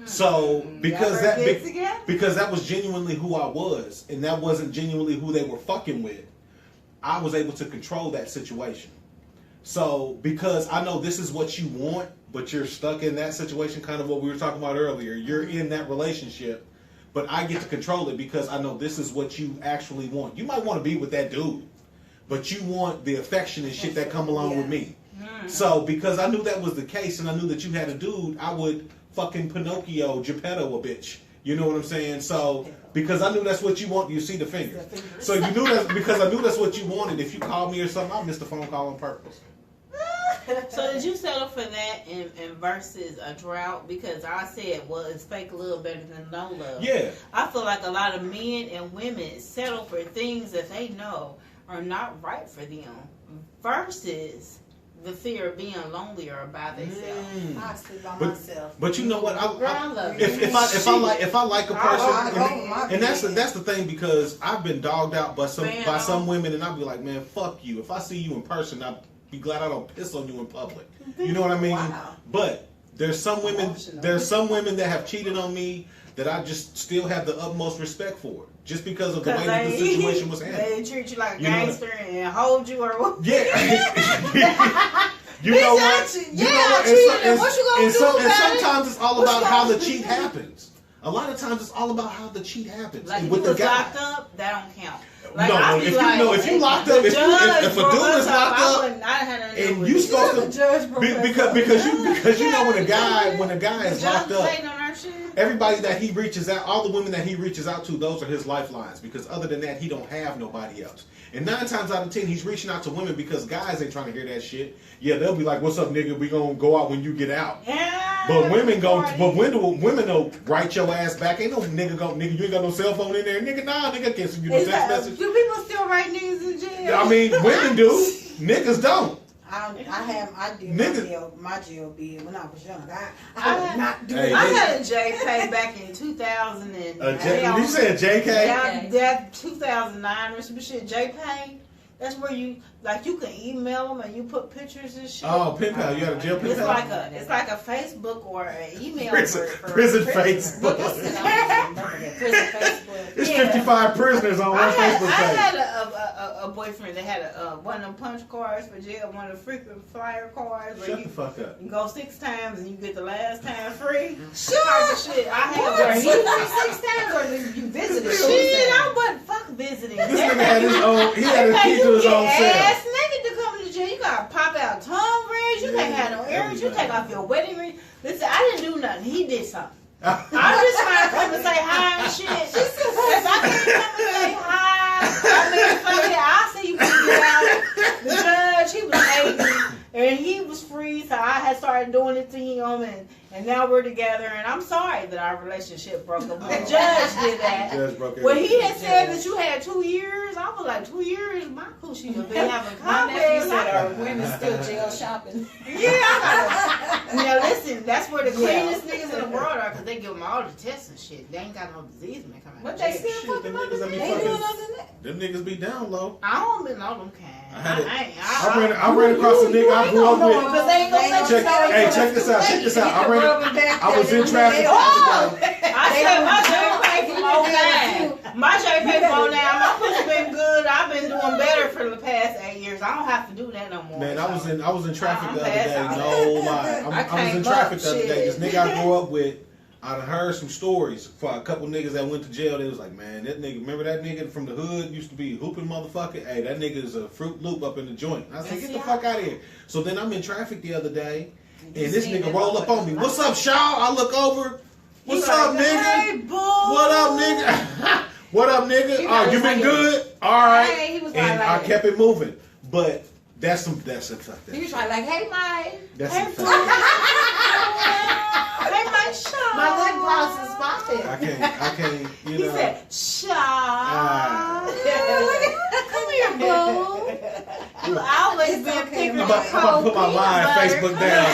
So because that was genuinely who I was, and that wasn't genuinely who they were fucking with, I was able to control that situation. So, because I know this is what you want, but you're stuck in that situation, kind of what we were talking about earlier. You're in that relationship, but I get to control it because I know this is what you actually want. You might want to be with that dude, but you want the affection and shit that come along with me. So, because I knew that was the case and I knew that you had a dude, I would fucking Pinocchio, Geppetto a bitch. You know what I'm saying? So, because I knew that's what you want, you see the fingers. So you knew that because I knew that's what you wanted. If you called me or something, I missed the phone call on purpose. So did you settle for that and versus a drought? Because I said, well, it's fake love better than no love. Yeah. I feel like a lot of men and women settle for things that they know are not right for them versus the fear of being lonely or by themselves. I sleep by myself. But you know what? love If I like a person, I and that's the thing, because I've been dogged out by some women, and I'll be like, man, fuck you. If I see you in person, I'd be glad I don't piss on you in public. You know what I mean? Wow. But there's some women that have cheated on me that I just still have the utmost respect for, just because of the way that the situation was handled. They treat you like a You know gangster and hold you or what? Yeah. You know what? You know what? cheated. What you gonna do And about it? sometimes it's all What about you how gonna the do? cheat happens. A lot of times it's all about how the cheat happens. Like And if with you the was guy. locked up, that don't count. Like, No, I be if you locked up, the if a judge dude broke is us locked I up, wouldn't- I had nothing to do and with you it. supposed to Judge broke us up. because you know when a guy is The locked judge up, played on our shit. everybody that he reaches out, all the women that he reaches out to, those are his lifelines. Because other than that, he don't have nobody else. And 9 times out of 10, he's reaching out to women because guys ain't trying to hear that shit. Yeah, they'll be like, "What's up, nigga? We gonna go out when you get out." Yeah, But women party. women will write your ass back. Ain't no nigga, you ain't got no cell phone in there, nigga. Nah, nigga can't send you no text message. Do people still write niggas in jail? I mean, women do, niggas don't. I did my jail bid when I was young. I would not do Hey, it. I had a JPay back in 2000 and You said JK? that 2009 or some shit. JPay. That's where you can email them and you put pictures and shit. Oh, pen pal. You got a jail pen It's pal? it's like a Facebook or an email Prison for Facebook. Prison Facebook. It's Yeah. 55 prisoners on one I Facebook page. had a boyfriend that had one of them punch cards for jail, one of the frequent flyer cards where Shut you the fuck up. you go 6 times and you get the last time free. Shut Type of shit. I had What? one. You went 6 times or you visited? Shit, I wasn't fuck visiting. This nigga had his own, he had a key to his own You cell. get ass naked to come to jail. You gotta pop out tongue rings. You can't have no earrings. You take off your wedding ring. Listen, I didn't do nothing. He did something. I'm just trying to come and say hi and shit. If I can't come and say hi, I mean, fuck it, I'll see you when you get out. The judge, he was 80, and he was free, so I had started doing it to him, and now we're together, and I'm sorry that our relationship broke up. But the judge did that. Judge broke When he had everything. said that you had 2 years, I was like, 2 years? My coochie have been having My nephew cocktails. said, "Are women still jail shopping?" Yeah, I gotta. Now listen, that's where the cleanest niggas in the world are, because they give them all the tests and shit. They ain't got no disease when they come out. But of they jail. still Shit, fucking them up. niggas that be They fucking- doing other than that. Them niggas be down low. I don't been know them kind. I ran across a nigga I grew up with. Because they ain't gonna let you Check, know. hey, check this out. Check this out. I was in traffic. Oh, I said my JPay from 09. My JPay from 09. My pussy been good. I've been doing better for the past 8 years. I don't have to do that no more. Man, I was in traffic I'm the other day. past No all lie. I was came in up, traffic the other day. shit. This nigga I grew up with, I done heard some stories for a couple niggas that went to jail. They was like, man, that nigga, remember that nigga from the hood used to be hooping motherfucker? Hey, that nigga is a Fruit Loop up in the joint. And I said, get the fuck out of here. So then I'm in traffic the other day, and this nigga roll up on me. What's up, Shaw? I look over. What's up, nigga? Hey, boy. What up, nigga? What up, nigga? He Oh, probably you been like good? All right. Hey, he was And like I that. kept it moving. But that's a He was fact. like, "Hey, Mike." That's Hey, a boy. fact. Hey, my Shaw. My lip gloss is popping. I can't, you He know. said, Shaw. Ah. Come here, boo. I always It's been okay, thinking I'm about to put my live Facebook down.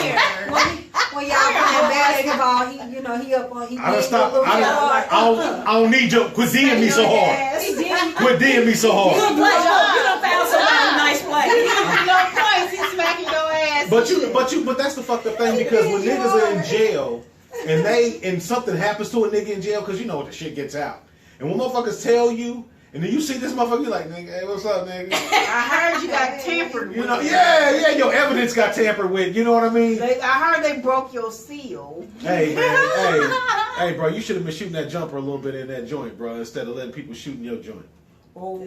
When y'all playing basketball, he up on he. I don't stop. I don't need your quit DMing me so hard. He did. Quit DMing me so hard. You done found somebody nice play. No points, he's smacking your ass. But that's the fucked up thing, because when niggas are in jail and something happens to a nigga in jail, because you know what the shit gets out. And when motherfuckers tell you, and then you see this motherfucker, you like, nigga, hey, what's up, nigga? I heard you got tampered with. You know, yeah, your evidence got tampered with. You know what I mean? I heard they broke your seal. Hey, man, hey, bro, you should have been shooting that jumper a little bit in that joint, bro, instead of letting people shoot in your joint. Oh.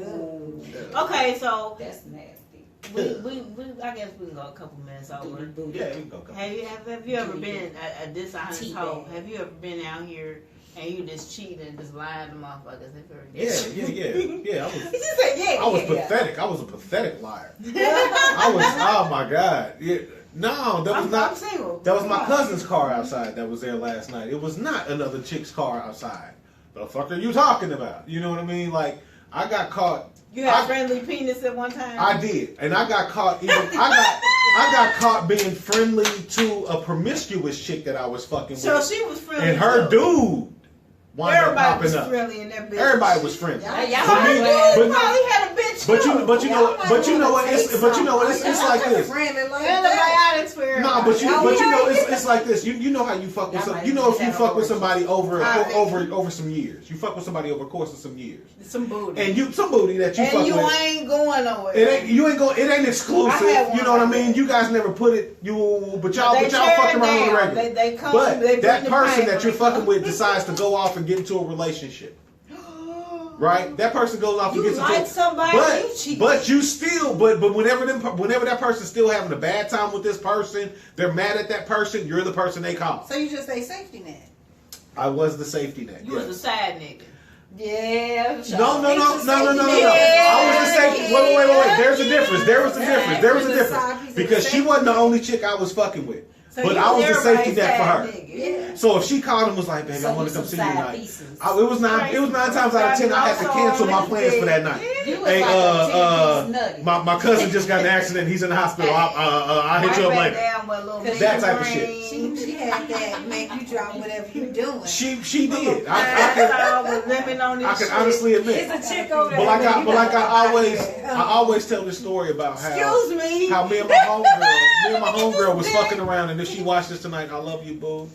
Okay, so That's nasty. we I guess we can go a couple minutes over. Yeah, you can go. Have you ever been a dishonest Teabag. hoe? Have you ever been out here and you just cheating and just lying to motherfuckers? Have you ever did Yeah. He just said, yeah. I was pathetic. I was a pathetic liar. Oh my god. Yeah. No, that was I'm not. single. That was my cousin's car outside that was there last night. It was not another chick's car outside. The fuck are you talking about? You know what I mean? Like, I got caught. You had friendly penis at one time? I did, and I got caught. I got caught being friendly to a promiscuous chick that I was fucking So with, she was friendly. and her too. dude wound up Everybody popping was up. friendly in that bitch. Everybody was friendly. Y'all But probably You but- probably had a bitch But too. you know what? It's like this. Friendly like that. Antibiotics for No, everybody. but you know it's like this. You know how you fuck with some. You know if you fuck with somebody over some years. You fuck with somebody over the course of some years, Some booty. and some booty that you fuck And you with. ain't going nowhere. It ain't exclusive. I had one You know what I like mean? that. You guys never put it. But y'all They fuck tear it around on the down. regular. They come. But they that bring the person pain. that you're fucking with decides to go off and get into a relationship. Right? That person goes off and You gets like into somebody, you cheat. but you still but whenever that person's still having a bad time with this person, they're mad at that person, you're the person they call. So you just say safety net. I was the safety net. You was a Yes. side nigga. Yeah. No. Yeah. I was the safety. Wait. There's a difference. There was a He's a difference because she wasn't the only chick I was fucking with. So But you I was the safety everybody's net for side her. nigga. Yeah. So if she called and was like, "Baby, So I want you to come some see you side tonight," pieces. It was 9 times out of 10 I had to cancel my plans for that night. You was Hey, like a 10-piece nutty. my cousin just got in an accident. He's in the hospital. I'll hit you up later. That type of shit. She had that make you drop whatever you doing. She did. I can I honestly admit. It's a chick over there. But like I always tell this story about how Excuse me. how me and my homegirl was fucking around, and if she watched this tonight, I love you, boo.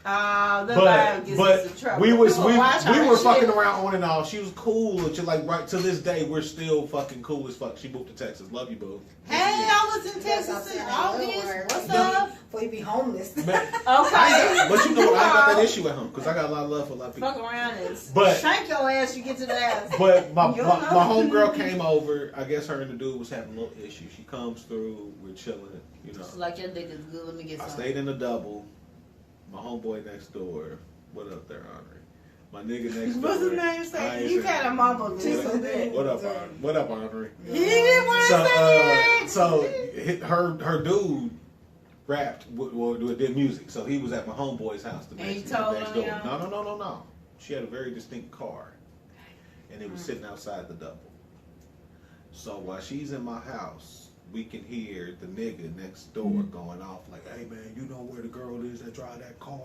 But we were fucking around on and off. She was cool, and she, like right to this day, we're still fucking cool as fuck. She moved to Texas. Love you, boo. Hey, I was in Texas in August. What's up? Before you be homeless. Man, Okay. but you know what? I ain't got that issue at home because I got a lot of love for a lot of people. Fuck around is But shank your ass. You get to the house. But my homegirl came over. I guess her and the dude was having a little issue. She comes through. We're chilling. You know. It's like your dick is good. Let me get I some. stayed in the double. My homeboy next door. What up there, Henri? My nigga next door. What's his name? Say you kind of mumbled this. What up, Henri? What up, Henri? He didn't want to say it. So her dude rapped, did music. So he was at my homeboy's house. The And he next told next on door. y'all? No. She had a very distinct car, and it was sitting outside the double. So while she's in my house, we can hear the nigga next door going off like, "Hey man, you know where the girl is that drive that car?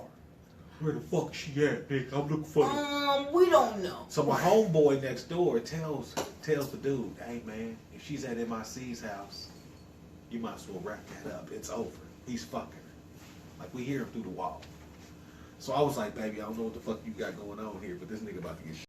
Where the fuck she at, nigga? I'm looking for you." We don't know. So my homeboy next door tells the dude, "Hey man, if she's at MIC's house, you might as well wrap that up. It's over. He's fucking her." Like we hear him through the wall. So I was like, "Baby, I don't know what the fuck you got going on here, but this nigga about to get